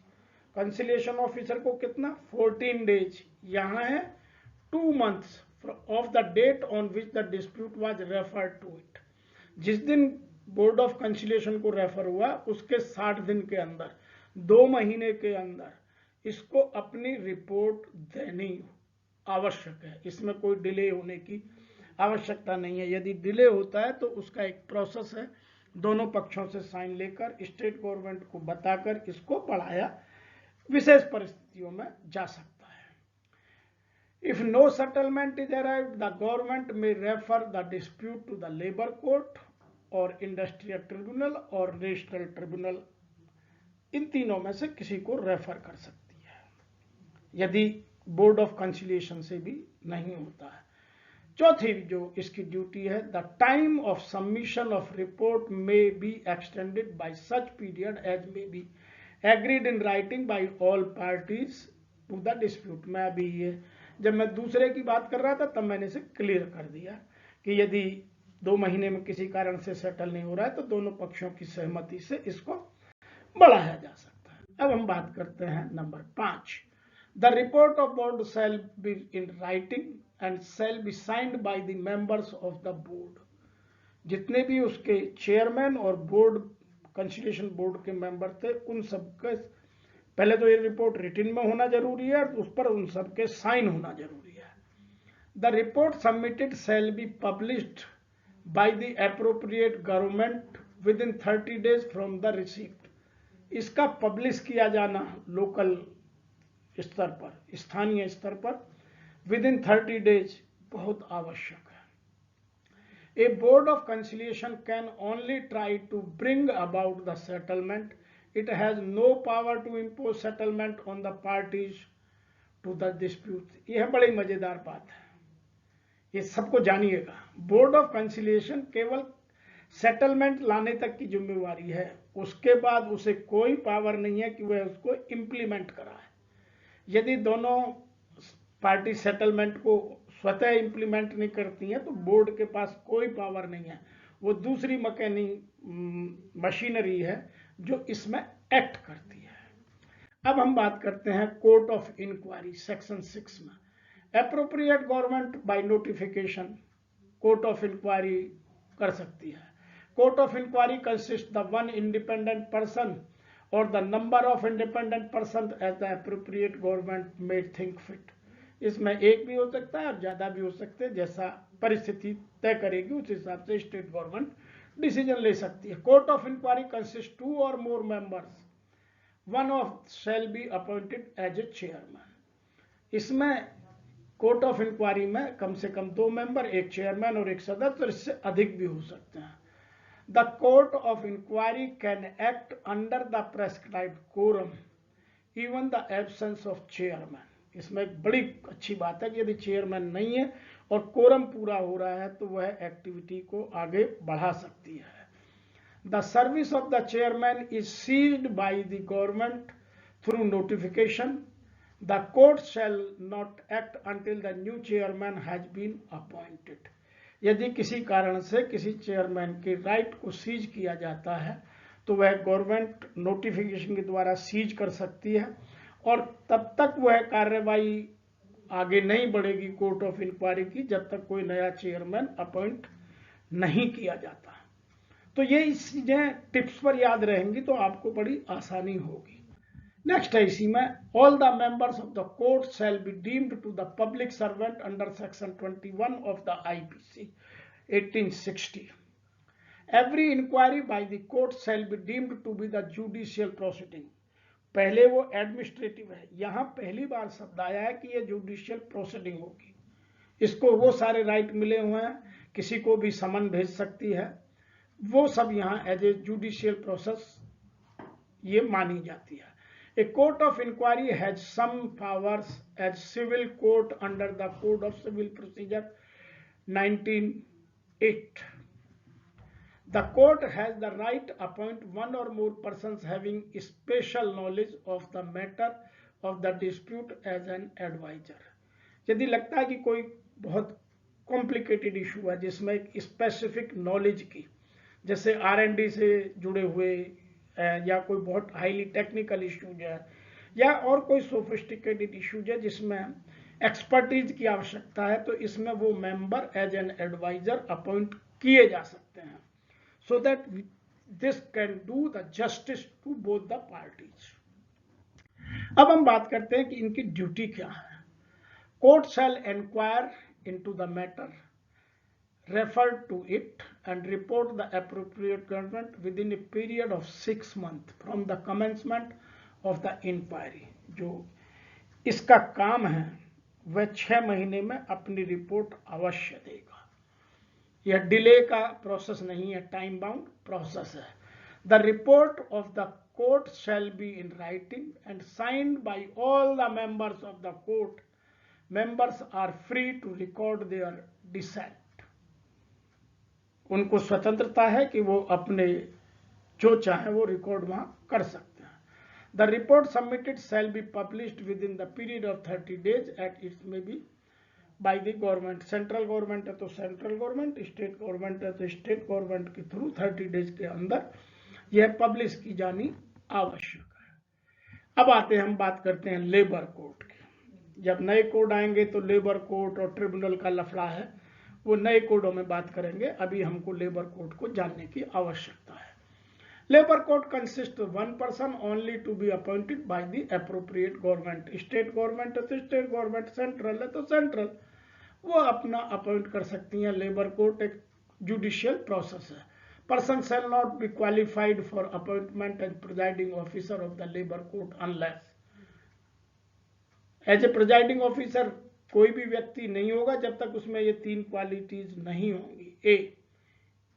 Conciliation officer को कितना 14 डेज, यहाँ है 2 months of the date on which the dispute was referred to it। जिस दिन board of conciliation को refer हुआ उसके 60 दिन के अंदर, 2 महीने के अंदर इसको अपनी रिपोर्ट देनी आवश्यक है। इसमें कोई डिले होने की आवश्यकता नहीं है। यदि डिले होता है तो उसका एक प्रोसेस है, दोनों पक्षों से साइन लेकर स्टेट गवर्नमेंट को बताकर इसको बढ़ाया विशेष परिस्थितियों में जा सकता है। If no settlement is arrived, the government may refer the dispute to the labor court or industrial tribunal or national tribunal। इन तीनों में से किसी को रेफर कर सकती है यदि बोर्ड ऑफ कंसिलिएशन से भी नहीं होता है। चौथी जो इसकी ड्यूटी है, the time of submission of report may be extended by such period as may be agreed in writing by all parties to the dispute. मैं अभी ये जब मैं दूसरे की बात कर रहा था तब मैंने इसे क्लियर कर दिया कि यदि 2 महीने में किसी कारण से सेटल नहीं हो रहा है तो दोनों पक्षों की सहमति से इसको बढ़ाया जा सकता है। अब हम बात करते हैं number 5, the report of board shell be in writing and shall be signed by the members of the board. जितने भी उसके चेयरमैन और बोर्ड कंसिलिएशन बोर्ड के मेंबर थे उन सबके पहले तो ये रिपोर्ट रिटन में होना जरूरी है, उस पर उन सबके साइन होना जरूरी है। The report submitted shall be published by the appropriate government with in 30 days from the receipt. इसका पब्लिश किया जाना लोकल स्तर पर, स्थानीय स्तर पर विद इन 30 days बहुत आवश्यक है। A board of conciliation can only try to bring about the settlement। It has no power to impose settlement on the parties to the dispute। यह बड़ी मजेदार बात है, ये सबको जानिएगा। बोर्ड ऑफ कंसिलिएशन केवल सेटलमेंट लाने तक की जिम्मेवारी है, उसके बाद उसे कोई पावर नहीं है कि वह उसको इम्प्लीमेंट कराए। यदि दोनों पार्टी सेटलमेंट को स्वतः इंप्लीमेंट नहीं करती हैं तो बोर्ड के पास कोई पावर नहीं है, वो दूसरी मशीनरी है जो इसमें एक्ट करती है। अब हम बात करते हैं कोर्ट ऑफ इंक्वायरी सेक्शन 6 में। Appropriate government by notification court of inquiry कर सकती है। Court of inquiry consist the one independent person और the number of independent person as the appropriate government may think fit. इसमें एक भी हो सकता है और ज्यादा भी हो सकते हैं, जैसा परिस्थिति तय करेगी उस हिसाब से स्टेट गवर्नमेंट डिसीजन ले सकती है। Court of inquiry consist 2 or more members, one of shall be appointed as a chairman। इसमें कोर्ट ऑफ इंक्वायरी में कम से कम 2 मेंबर, एक चेयरमैन और एक सदस्य, और इससे अधिक भी हो सकते हैं। The court of inquiry can act under the prescribed quorum even the absence of chairman. इसमें एक बड़ी अच्छी बात है कि यदि चेयरमैन नहीं है और कोरम पूरा हो रहा है तो वह एक्टिविटी को आगे बढ़ा सकती है। The service of the chairman is ceased by the government through notification. The court shall not act until the new chairman has been appointed. यदि किसी कारण से किसी चेयरमैन के राइट को सीज किया जाता है तो वह गवर्नमेंट नोटिफिकेशन के द्वारा सीज कर सकती है और तब तक वह कार्रवाई आगे नहीं बढ़ेगी कोर्ट ऑफ इंक्वायरी की जब तक कोई नया चेयरमैन अपॉइंट नहीं किया जाता। तो ये चीजें टिप्स पर याद रहेंगी तो आपको बड़ी आसानी होगी। नेक्स्ट है इसी में, all the members of the court shall be deemed to the public servant under section 21 of the IPC 1860। Every inquiry by the court shall be deemed to be the judicial proceeding. पहले वो administrative है, यहां पहली बार शब्द आया है कि ये जुडिशियल प्रोसीडिंग होगी। इसको वो सारे राइट मिले हुए हैं, किसी को भी समन भेज सकती है, वो सब यहां एज ए जुडिशियल प्रोसेस ये मानी जाती है। A court of inquiry has some powers as civil court under the code of civil procedure 1908। The court has the right to appoint one or more persons having special knowledge of the matter of the dispute as an advisor। यदि लगता है कि कोई बहुत complicated issue है जिसमें एक specific knowledge की, जैसे R&D से जुड़े हुए या कोई बहुत हाईली टेक्निकल इश्यूज है या और कोई सोफिस्टिकेटेड इश्यूज है जिसमें एक्सपर्टीज की आवश्यकता है तो इसमें वो member as an adviser appoint किए जा सकते हैं, so that this can do the justice to both the parties. अब हम बात करते हैं कि इनकी ड्यूटी क्या है। Court shall inquire into the matter, refer to it and report the appropriate government within a period of 6 months from the commencement of the inquiry। जो इसका काम है वह 6 महीने में अपनी रिपोर्ट अवश्य देगा। यह डिले का प्रोसेस नहीं है, टाइम बाउंड प्रोसेस है। The report of the court shall be in writing and signed by all the members of the court. Members are free to record their dissent. उनको स्वतंत्रता है कि वो अपने जो चाहे वो रिकॉर्ड वहां कर सकते हैं। The report submitted shall be published within the period of 30 days at its may be by the government. Central government है तो सेंट्रल गवर्नमेंट, स्टेट गवर्नमेंट है तो स्टेट गवर्नमेंट के थ्रू 30 days के अंदर यह पब्लिश की जानी आवश्यक है। अब आते हैं, हम बात करते हैं लेबर कोड की। जब नए कोड आएंगे तो लेबर कोड और ट्रिब्यूनल का लफड़ा है, वो नए कोडों में बात करेंगे। अभी हमको लेबर कोड को जानने की आवश्यकता है। Labour code consist of 1 person only to be appointed by the appropriate government. State government है तो स्टेट गवर्नमेंट, सेंट्रल है तो सेंट्रल, वो अपना अपॉइंट कर सकती हैं। लेबर कोड एक जुडिशियल प्रोसेस है। Person shall not be qualified for appointment as presiding officer of the labour code unless. As a presiding officer कोई भी व्यक्ति नहीं होगा जब तक उसमें ये 3 क्वालिटीज नहीं होंगी। ए,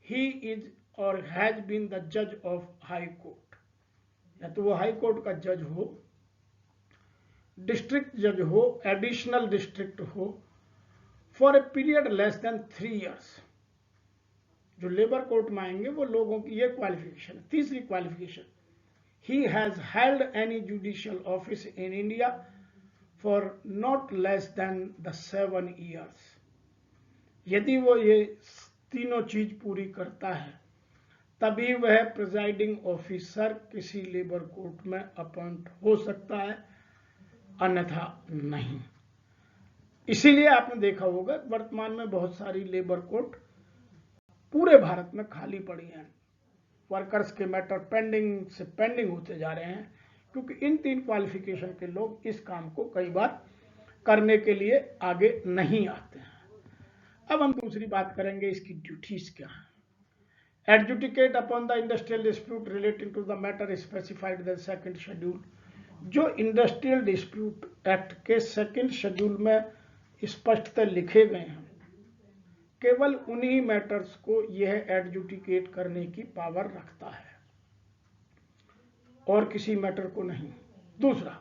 ही इज और हैज बीन द जज ऑफ हाई कोर्ट, या तो वो हाई कोर्ट का जज हो, डिस्ट्रिक्ट जज हो, एडिशनल डिस्ट्रिक्ट हो, for a period less than 3 years। जो लेबर कोर्ट में आएंगे वो लोगों की ये क्वालिफिकेशन। तीसरी qualification, he has held any judicial office in India for not less than the 7 years। यदि वो ये तीनों चीज पूरी करता है तभी वह प्रिजाइडिंग ऑफिसर किसी लेबर कोर्ट में अपॉइंट हो सकता है, अन्यथा नहीं। इसीलिए आपने देखा होगा वर्तमान में बहुत सारी लेबर कोर्ट पूरे भारत में खाली पड़ी हैं। वर्कर्स के मैटर पेंडिंग से पेंडिंग होते जा रहे हैं, क्योंकि इन 3 क्वालिफिकेशन के लोग इस काम को कई बार करने के लिए आगे नहीं आते हैं। अब हम दूसरी बात करेंगे, इसकी ड्यूटीज क्या है। Adjudicate upon the industrial dispute relating to the matter specified the 2nd schedule. जो इंडस्ट्रियल डिस्प्यूट एक्ट के 2nd शेड्यूल में स्पष्टतः लिखे गए हैं, केवल उन्हीं मैटर्स को यह एडजुडिकेट करने की पावर रखता है और किसी मैटर को नहीं। दूसरा,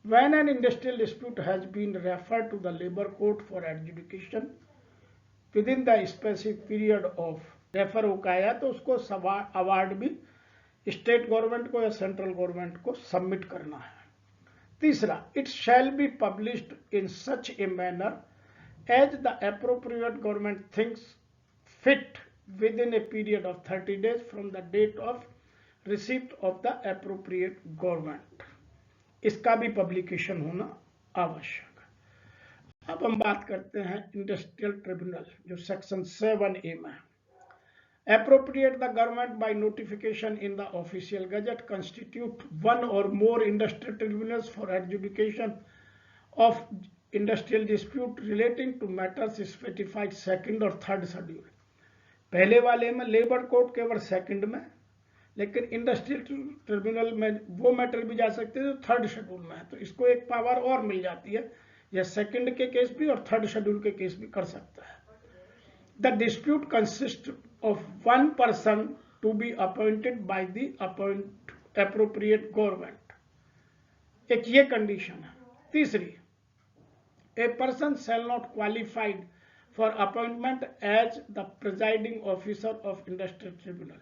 when an industrial dispute has been referred to the labor court for adjudication within the specific period of refer होगा या तो उसको अवार्ड भी स्टेट गवर्नमेंट को या सेंट्रल गवर्नमेंट को सबमिट करना है। तीसरा, it shall be published in such a manner as the appropriate government thinks fit within a period of 30 days from the date of receipt of the appropriate government. इसका भी publication होना आवश्यक है। अब हम बात करते हैं इंडस्ट्रियल ट्रिब्यूनल, जो सेक्शन 7A में। Appropriate the government by notification in the official gazette constitute one or more industrial tribunals for adjudication of industrial dispute relating to matters specified 2nd और 3rd शेड्यूल। पहले वाले में labour court केवल 2nd में, लेकिन industrial tribunal में वो matter भी जा सकते हैं जो 3rd शेड्यूल में है, तो इसको एक पावर और मिल जाती है, यह 2nd के केस भी और 3rd शेड्यूल के केस भी कर सकता है। The dispute consist of 1 person to be appointed by the appropriate government। एक ये कंडीशन है। तीसरी, a person shall not qualified for appointment as the presiding officer of industrial tribunal।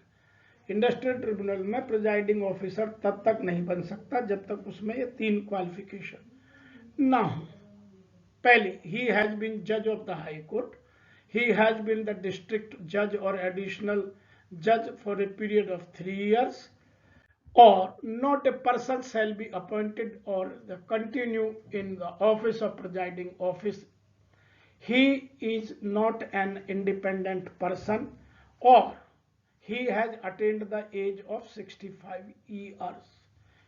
Industrial tribunal में प्रिजाइडिंग ऑफिसर तब तक नहीं बन सकता जब तक उसमें ये 3 क्वालिफिकेशन ना हो। पहली, he has been judge of the high court, he has been the district judge or additional judge for a period of 3 years, or not a person shall be appointed or continue in the office of presiding office. He is not an independent person or he has attained the age of 65 years.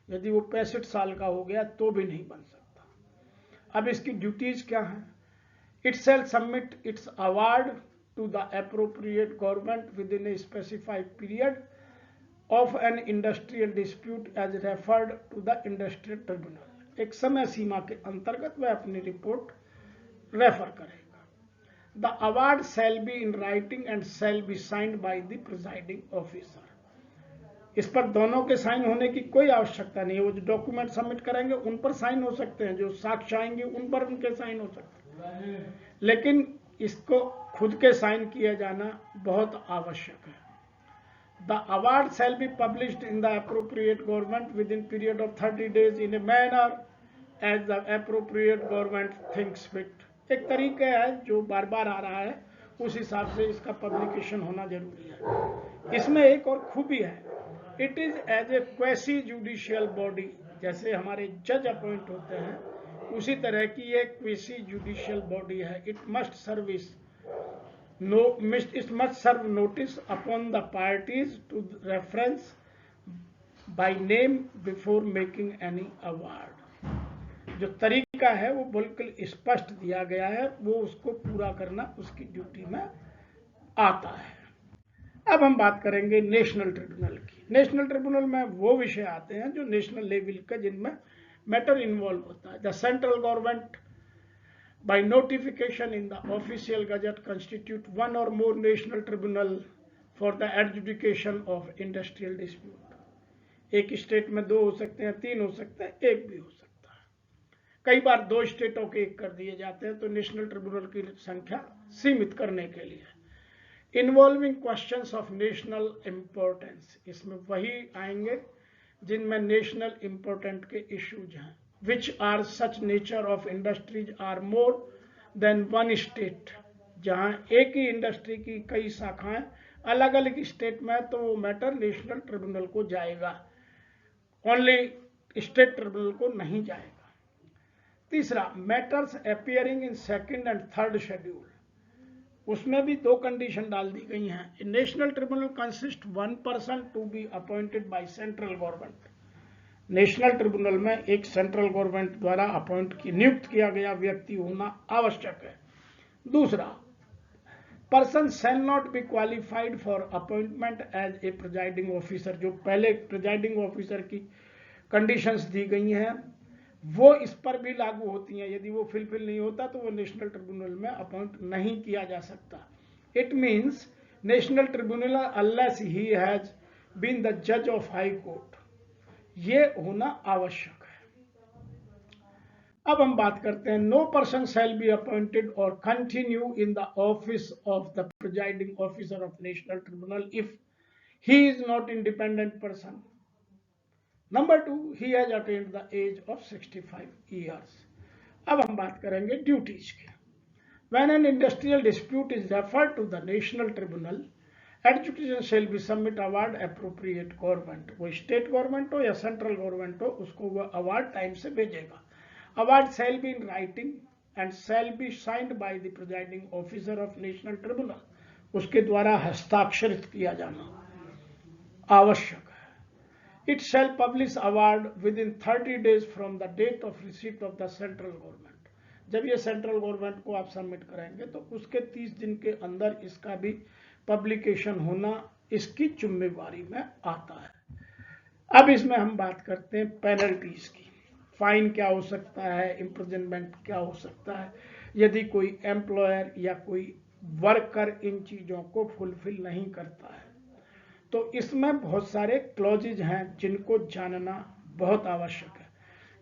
यदि वो 65 साल का हो गया तो भी नहीं बन सकता। अब इसकी ड्यूटीज क्या है? It shall submit its award to the appropriate government within a specified period of an industrial dispute as referred to the industrial tribunal. एक समय सीमा के अंतर्गत वह अपनी रिपोर्ट रेफर करेगा। The award shall be in writing and shall be signed by the presiding officer. इस पर दोनों के साइन होने की कोई आवश्यकता नहीं है। वो जो डॉक्यूमेंट सबमिट करेंगे उन पर साइन हो सकते हैं, जो साक्ष्य आएंगे उन पर उनके साइन हो सकते हैं, लेकिन इसको खुद के साइन किया जाना बहुत आवश्यक है। The award shall be published in the appropriate government within period of 30 days in a manner as the appropriate government thinks fit. एक तरीका है जो बार बार आ रहा है, उस हिसाब से इसका पब्लिकेशन होना जरूरी है। इसमें एक और खूबी है, it is as a quasi judicial body. जैसे हमारे जज अपॉइंट होते हैं उसी तरह की ये क्वेसी जुडिशियल बॉडी है। It must serve notice upon the parties to reference by name before making any award. जो तरीका है वो बिल्कुल स्पष्ट दिया गया है, वो उसको पूरा करना उसकी ड्यूटी में आता है। अब हम बात करेंगे नेशनल ट्रिब्यूनल की। नेशनल ट्रिब्यूनल में वो विषय आते हैं जो नेशनल लेवल का, जिनमें मैटर इन्वॉल्व होता है। The central government by notification in the official gazette constitute one or more national tribunal for the adjudication of industrial dispute. एक स्टेट में 2 हो सकते हैं, 3 हो सकते हैं, 1 भी हो सकता है। कई बार 2 स्टेटों के 1 कर दिए जाते हैं, तो नेशनल ट्रिब्यूनल की संख्या सीमित करने के लिए। Involving questions of national importance, इसमें वही आएंगे जिनमें नेशनल इंपॉर्टेंट के इश्यूज हैं। which are such nature of industries are more than one state, जहां एक ही इंडस्ट्री की कई शाखाएं अलग अलग स्टेट में, तो वो मैटर नेशनल ट्रिब्यूनल को जाएगा, ओनली स्टेट ट्रिब्यूनल को नहीं जाएगा। तीसरा, matters appearing in 2nd and 3rd schedule, उसमें भी 2 कंडीशन डाल दी गई हैं। National tribunal consist 1 person to be appointed by central government. National tribunal में एक सेंट्रल गवर्नमेंट द्वारा नियुक्त किया गया व्यक्ति होना आवश्यक है। दूसरा, person shall not be qualified for appointment as a presiding officer. जो पहले प्रिजाइडिंग ऑफिसर की कंडीशंस दी गई हैं वो इस पर भी लागू होती हैं। यदि वो फिलफिल नहीं होता तो वो नेशनल ट्रिब्यूनल में अपॉइंट नहीं किया जा सकता। It means national tribunal unless he has been the जज ऑफ हाई कोर्ट, ये होना आवश्यक है। अब हम बात करते हैं, no person shall be appointed और continue in the office of the presiding officer of national tribunal if he is not independent person. Number 2, he has attend the age of 65 years। अब हम बात करेंगे ड्यूटीज की। When an industrial dispute is referred to the national tribunal, adjudication shall be submit award appropriate government. वो state government हो या central government हो, उसको वो अवार्ड टाइम से भेजेगा। Award shall be in writing and shall be signed by the presiding officer of national tribunal, उसके द्वारा हस्ताक्षरित किया जाना आवश्यक है। It shall publish award within 30 days from the date of receipt of the central government. जब ये central government को आप सबमिट करेंगे तो उसके 30 दिन के अंदर इसका भी पब्लिकेशन होना इसकी जिम्मेवारी में आता है। अब इसमें हम बात करते हैं पेनल्टीज की। फाइन क्या हो सकता है, इम्प्रिजनमेंट क्या हो सकता है यदि कोई एम्प्लॉयर या कोई वर्कर इन चीजों को फुलफिल नहीं करता है। तो इसमें बहुत सारे क्लॉजेज हैं जिनको जानना बहुत आवश्यक है।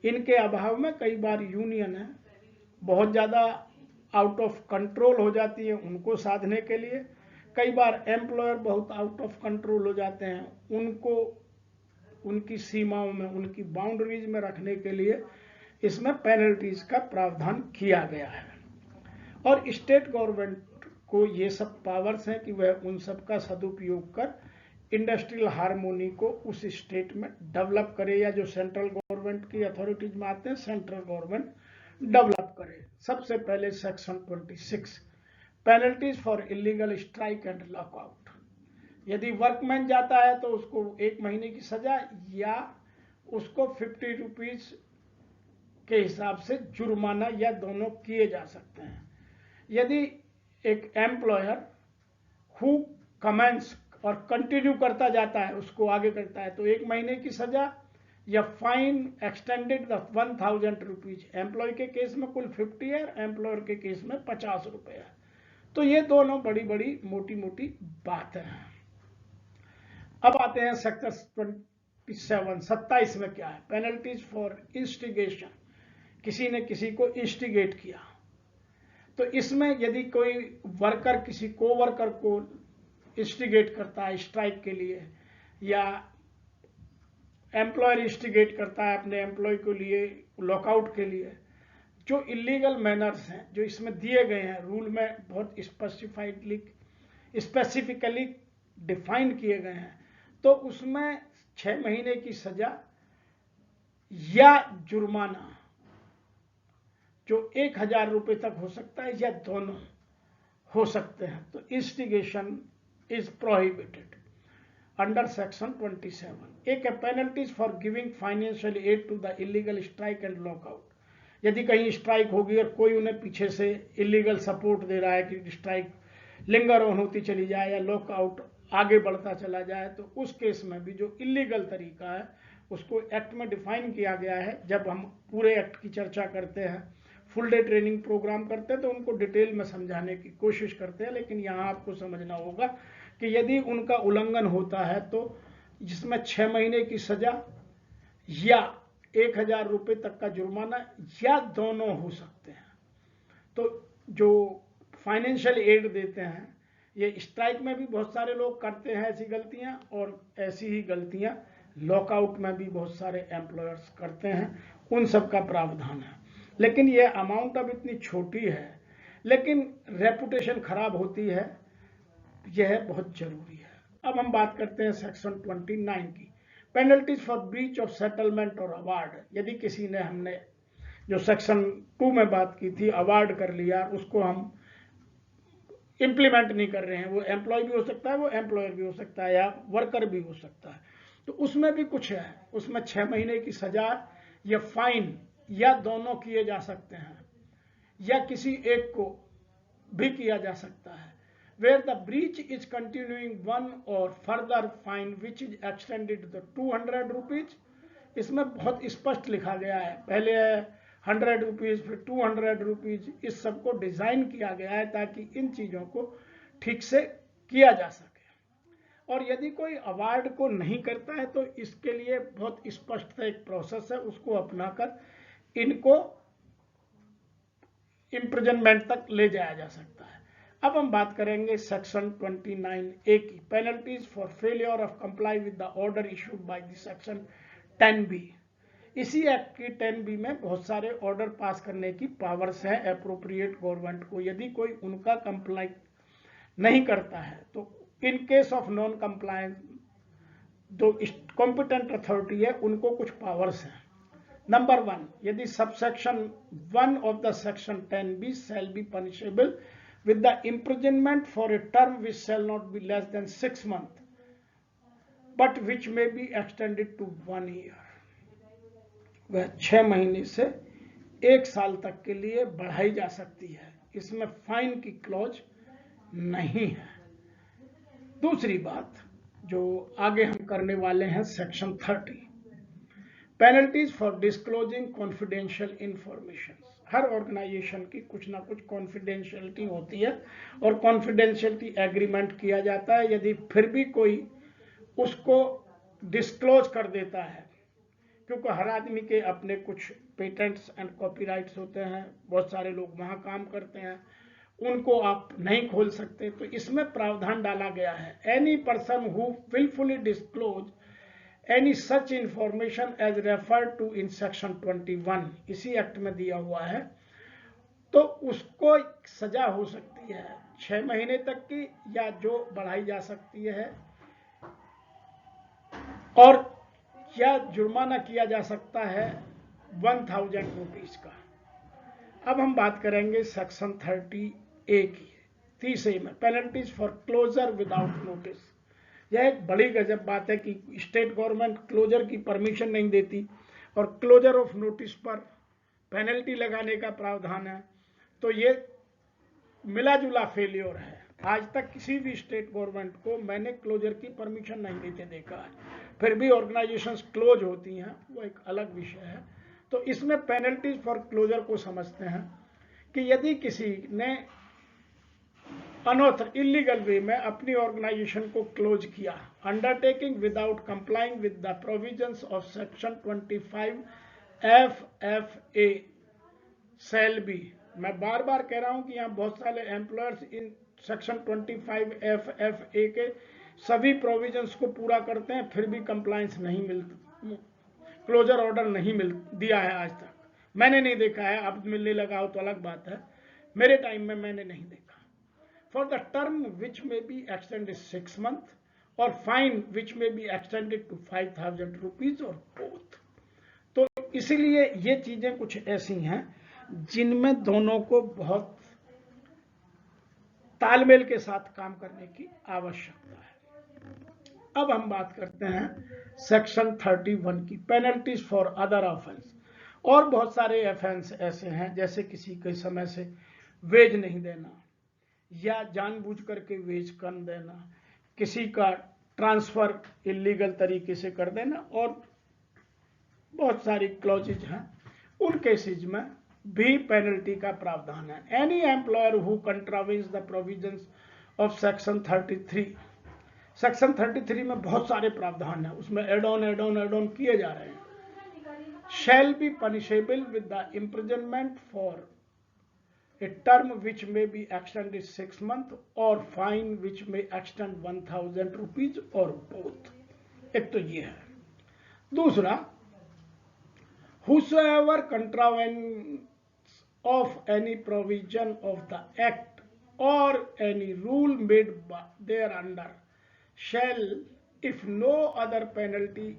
इनके अभाव में कई बार यूनियन है बहुत ज्यादा आउट ऑफ कंट्रोल हो जाती है उनको साधने के लिए, कई बार एम्प्लॉयर बहुत आउट ऑफ कंट्रोल हो जाते हैं, उनको उनकी सीमाओं में, उनकी बाउंड्रीज में रखने के लिए इसमें पेनल्टीज का प्रावधान किया गया है। और स्टेट गवर्नमेंट को ये सब पावर्स हैं कि वह उन सब का सदुपयोग कर इंडस्ट्रियल हार्मोनी को उस स्टेट में डेवलप करे, या जो सेंट्रल गवर्नमेंट की अथॉरिटीज में आते हैं सेंट्रल गवर्नमेंट डेवलप करे। सबसे पहले section 26 penalties for illegal strike and lockout. यदि वर्कमैन जाता है तो उसको 1 महीने की सजा या उसको 50 रुपीज के हिसाब से जुर्माना या दोनों किए जा सकते हैं। यदि एक एम्प्लॉयर हु कमेंस और कंटिन्यू करता जाता है, उसको आगे करता है, तो 1 महीने की सजा या फाइन एक्सटेंडेड 1000 रुपीज। एम्प्लॉय के केस में कुल 50 है, एम्प्लॉयर के केस में 50 रुपए है। तो ये दोनों बड़ी बड़ी मोटी मोटी बातें हैं। अब आते हैं सेक्शन 27 में क्या है, पेनल्टीज फॉर इंस्टिगेशन। किसी ने किसी को इंस्टिगेट किया, तो इसमें यदि कोई वर्कर किसी को वर्कर को इंस्टिगेट करता है स्ट्राइक के लिए, या एम्प्लॉयर इंस्टिगेट करता है अपने एम्प्लॉय के लिए लॉकआउट के लिए, जो इलीगल मैनर्स हैं जो इसमें दिए गए हैं रूल में बहुत स्पेसिफिकली डिफाइन किए गए हैं, तो उसमें 6 महीने की सजा या जुर्माना जो 1000 रुपए तक हो सकता है या दोनों हो सकते हैं। तो instigation is prohibited under section 27। एक है penalties for giving financial aid to the illegal strike and lockout. यदि कहीं स्ट्राइक होगी और कोई उन्हें पीछे से इलीगल सपोर्ट दे रहा है कि स्ट्राइक लिंगर ऑन होती चली जाए या लॉकआउट आगे बढ़ता चला जाए, तो उस केस में भी जो इलीगल तरीका है उसको एक्ट में डिफाइन किया गया है। जब हम पूरे एक्ट की चर्चा करते हैं, फुल डे ट्रेनिंग प्रोग्राम करते हैं, तो उनको डिटेल में समझाने की कोशिश करते हैं, लेकिन यहाँ आपको समझना होगा कि यदि उनका उल्लंघन होता है तो जिसमें 6 महीने की सजा या 1000 रुपए तक का जुर्माना या दोनों हो सकते हैं। तो जो फाइनेंशियल एड देते हैं, ये स्ट्राइक में भी बहुत सारे लोग करते हैं ऐसी गलतियां, और ऐसी ही गलतियां लॉकआउट में भी बहुत सारे एम्प्लॉयर्स करते हैं, उन सब का प्रावधान है। लेकिन ये अमाउंट अब इतनी छोटी है, लेकिन रेपुटेशन खराब होती है, यह बहुत जरूरी है। अब हम बात करते हैं सेक्शन 29 की, penalties for breach of settlement और अवार्ड। यदि किसी ने, हमने जो सेक्शन 2 में बात की थी, अवार्ड कर लिया, उसको हम इंप्लीमेंट नहीं कर रहे हैं, वो एम्प्लॉय भी हो सकता है, वो एम्प्लॉयर भी हो सकता है, या वर्कर भी हो सकता है, तो उसमें भी कुछ है। उसमें 6 महीने की सजा या फाइन या दोनों किए जा सकते हैं, या किसी एक को भी किया जा सकता है। Where the breach is continuing, one or further fine which is extended to 200 rupees। इसमें बहुत स्पष्ट लिखा गया है, पहले 100 रुपीज फिर 200 रुपीज, इस सब को डिजाइन किया गया है ताकि इन चीजों को ठीक से किया जा सके। और यदि कोई अवार्ड को नहीं करता है तो इसके लिए बहुत स्पष्ट एक प्रोसेस है, उसको अपनाकर इनको इम्प्रिजनमेंट तक ले जाया जा सकता है। अब हम बात करेंगे सेक्शन 29A की, penalties for failure of comply with the order issued by the section 10B। इसी एक्ट की 10B में बहुत सारे ऑर्डर पास करने की पावर्स हैं एप्रोप्रिएट गवर्नमेंट को। यदि कोई उनका कंप्लाई नहीं करता है तो in case of non compliance जो कॉम्पिटेंट अथॉरिटी है उनको कुछ पावर्स हैं। नंबर 1, यदि subsection 1 of the section 10B shall be punishable with the imprisonment for a term which shall not be less than 6 months but which may be extended to 1 year। वह 6 महीने से 1 साल तक के लिए बढ़ाई जा सकती है, इसमें फाइन की क्लॉज नहीं है। दूसरी बात जो आगे हम करने वाले हैं, section 30, penalties for disclosing confidential information. हर ऑर्गेनाइजेशन की कुछ ना कुछ कॉन्फिडेंशियलिटी होती है और कॉन्फिडेंशियलिटी एग्रीमेंट किया जाता है। यदि फिर भी कोई उसको डिस्क्लोज कर देता है, क्योंकि हर आदमी के अपने कुछ पेटेंट्स एंड कॉपीराइट्स होते हैं, बहुत सारे लोग वहां काम करते हैं, उनको आप नहीं खोल सकते, तो इसमें प्रावधान डाला गया है, any person who wilfully disclose any such information as referred to in section 21, इसी एक्ट में दिया हुआ है, तो उसको सजा हो सकती है 6 महीने तक की, या जो बढ़ाई जा सकती है और या जुर्माना किया जा सकता है 1000 रुपीज का। अब हम बात करेंगे सेक्शन 30A की। 30A में penalties for closure without notice. यह एक बड़ी गजब बात है कि स्टेट गवर्नमेंट क्लोजर की परमिशन नहीं देती और क्लोजर ऑफ नोटिस पर पेनल्टी लगाने का प्रावधान है। तो ये मिला जुला फेलियर है। आज तक किसी भी स्टेट गवर्नमेंट को मैंने क्लोजर की परमिशन नहीं देते देखा है। फिर भी ऑर्गेनाइजेशंस क्लोज होती हैं, वो एक अलग विषय है। तो इसमें पेनल्टीज फॉर क्लोजर को समझते हैं कि यदि किसी ने अनऑथर इलीगल वे में अपनी ऑर्गेनाइजेशन को क्लोज किया, undertaking without complying with the provisions of section 25 FFA shall be. मैं बार बार कह रहा हूं कि यहाँ बहुत सारे एम्प्लॉयर्स इन सेक्शन 25 FFA के सभी प्रोविजंस को पूरा करते हैं, फिर भी कंप्लायंस नहीं मिलता, क्लोजर ऑर्डर नहीं दिया है आज तक। मैंने नहीं देखा है, अब मिलने लगा हो तो अलग बात है, मेरे टाइम में मैंने नहीं देखा। फॉर द टर्म विच में बी एक्सटेंडेड 6 months और फाइन विच में बी एक्सटेंडेड टू 5000 रुपीज और बोथ। तो इसीलिए ये चीजें कुछ ऐसी हैं जिनमें दोनों को बहुत तालमेल के साथ काम करने की आवश्यकता है। अब हम बात करते हैं सेक्शन 31 की, पेनल्टीज फॉर अदर ऑफेंस। और बहुत सारे ऑफेंस ऐसे हैं, जैसे किसी के समय से वेज नहीं देना या जानबूझ करके वेज कम देना, किसी का ट्रांसफर इलीगल तरीके से कर देना, और बहुत सारी क्लॉजेज हैं। उन केसेज में भी पेनल्टी का प्रावधान है। Any employer who contravenes the provisions of section 33। Section 33 में बहुत सारे प्रावधान है, उसमें एड ऑन किए जा रहे हैं। Shall be punishable with the imprisonment for a term which may be extended 6 months or fine which may extend 1000 rupees or both। एक तो ये है। दूसरा, whosoever contravenes of any provision of the act or any rule made thereunder shall, if no other penalty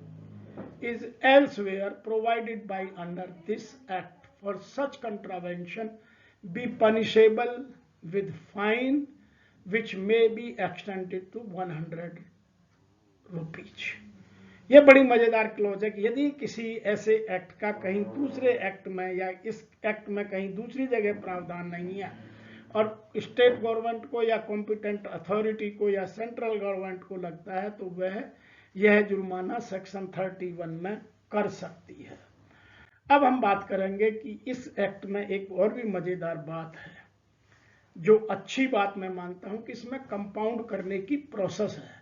is elsewhere provided by under this act for such contravention, be punishable with fine which may be extended to 100 rupees। यह बड़ी मजेदार clause है कि यदि किसी ऐसे act का कहीं दूसरे एक्ट में या इस एक्ट में कहीं दूसरी जगह प्रावधान नहीं है और स्टेट गवर्नमेंट को या कॉम्पिटेंट अथॉरिटी को या सेंट्रल गवर्नमेंट को लगता है, तो वह यह जुर्माना सेक्शन 31 में कर सकती है। अब हम बात करेंगे कि इस एक्ट में एक और भी मजेदार बात है, जो अच्छी बात मैं मानता हूं कि इसमें कंपाउंड करने की प्रोसेस है।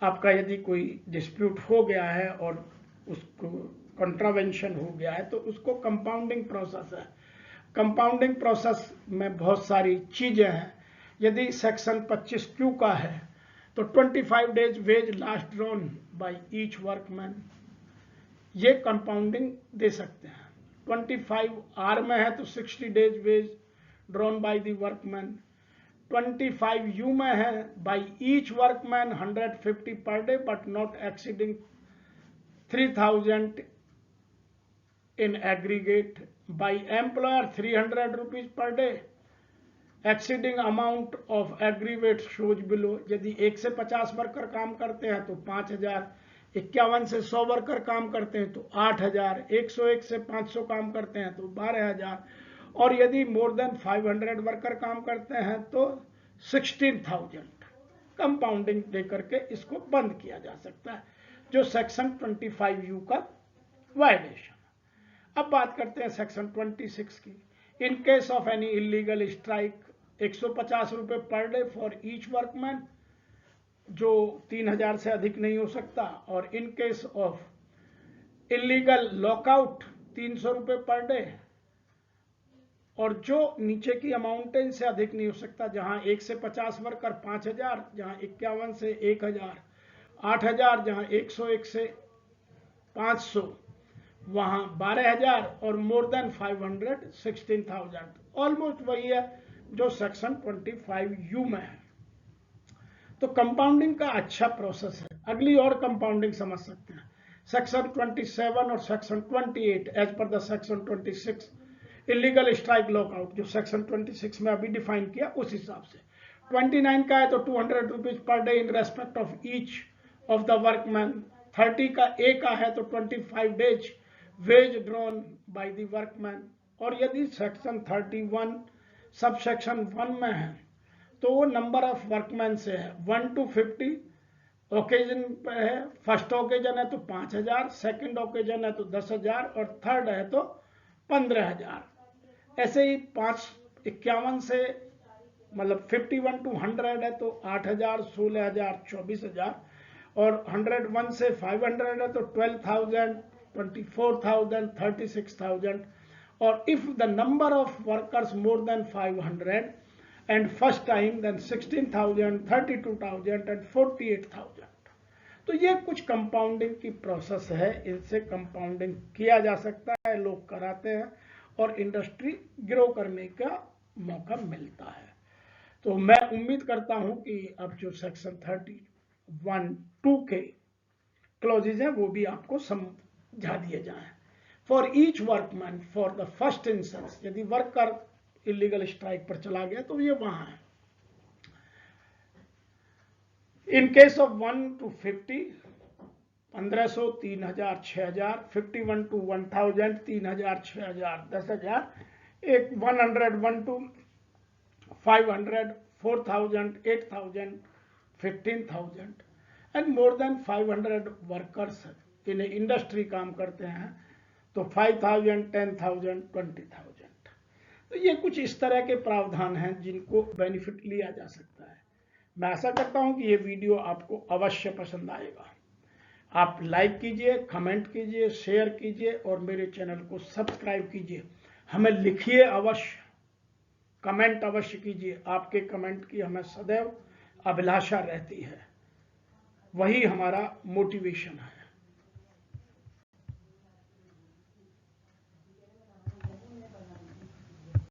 आपका यदि कोई डिस्प्यूट हो गया है और उसको कंट्रावेंशन हो गया है, तो उसको कंपाउंडिंग प्रोसेस है। कंपाउंडिंग प्रोसेस में बहुत सारी चीजें हैं। यदि सेक्शन 25Q का है तो 25 days wage last drawn by each workman, ये कंपाउंडिंग दे सकते हैं। 25R में है तो 60 days wage drawn by the workman. 25U में है by each workman 150 per day but not exceeding 3000 in aggregate. By employer 300 rupees per day. Exceeding amount of aggregate shows below. यदि 1 से 50 वर्कर काम करते हैं तो 5000, 51 से 100 वर्कर काम करते हैं तो 8000, 101 से 500 काम करते हैं तो 12000, और यदि मोर देन 500 वर्कर काम करते हैं तो 16000 कंपाउंडिंग देकर के इसको बंद किया जा सकता है, जो सेक्शन 25U का वायलेशन। अब बात करते हैं सेक्शन 26 की। In case of any illegal strike 150 रुपए per day for each workman, जो 3000 से अधिक नहीं हो सकता, और in case of illegal lockout 300 रुपए पर डे, और जो नीचे की अमाउंट है इनसे अधिक नहीं हो सकता, जहां 1 से 50 वर्कर 5000, जहां 51 से 1000 8000, जहां 101 से 500 वहां 12000, और मोर देन 500 16000। ऑलमोस्ट वही है जो सेक्शन 25U में है। तो कंपाउंडिंग का अच्छा प्रोसेस है। अगली और कंपाउंडिंग समझ सकते हैं, सेक्शन 27 और section 28 as per the section 26 illegal strike lockout, जो सेक्शन 26 में अभी डिफाइन किया उस हिसाब से। 29 का है तो 200 rupees per day in respect of each of the workman. 30 का ए का है तो 25 days wage drawn by the workman. और यदि सेक्शन 31 सब सेक्शन 1 में है तो वो नंबर ऑफ वर्कमैन से है 1 to 50। ओकेजन पे है, फर्स्ट ओकेजन है तो 5000, सेकंड ओकेजन है तो 10,000 और थर्ड है तो 15,000। ऐसे ही 551 से मतलब 51 to 100 है तो 8,000, 16,000, 24,000 और 101 से 500 है तो 12,000, 24,000, 36,000 और if the number of workers more than 500 and first time then 16,000, 32,000 and 48,000। तो ये कुछ कंपाउंडिंग की प्रोसेस है, इनसे कंपाउंडिंग किया जा सकता है, लोग कराते हैं और इंडस्ट्री ग्रो करने का मौका मिलता है। तो मैं उम्मीद करता हूं कि अब जो सेक्शन 31(2) के क्लॉजेज हैं वो भी आपको समझा दिए जाएं। For each workman for the first instance, यदि वर्कर इलीगल स्ट्राइक पर चला गया तो ये वहां है। In case of 1 to 50 1500, 3000, 6000, 51 to 1000 3000, 6000, 10,000, 101 to 500 4,000, 8,000, 15,000 and more than 500 workers in industry काम करते हैं तो 5,000, 10,000, 20,000। तो ये कुछ इस तरह के प्रावधान हैं जिनको बेनिफिट लिया जा सकता है। मैं आशा करता हूं कि ये वीडियो आपको अवश्य पसंद आएगा। आप लाइक कीजिए, कमेंट कीजिए, शेयर कीजिए और मेरे चैनल को सब्सक्राइब कीजिए। हमें लिखिए अवश्य, कमेंट अवश्य कीजिए। आपके कमेंट की हमें सदैव अभिलाषा रहती है, वही हमारा मोटिवेशन है।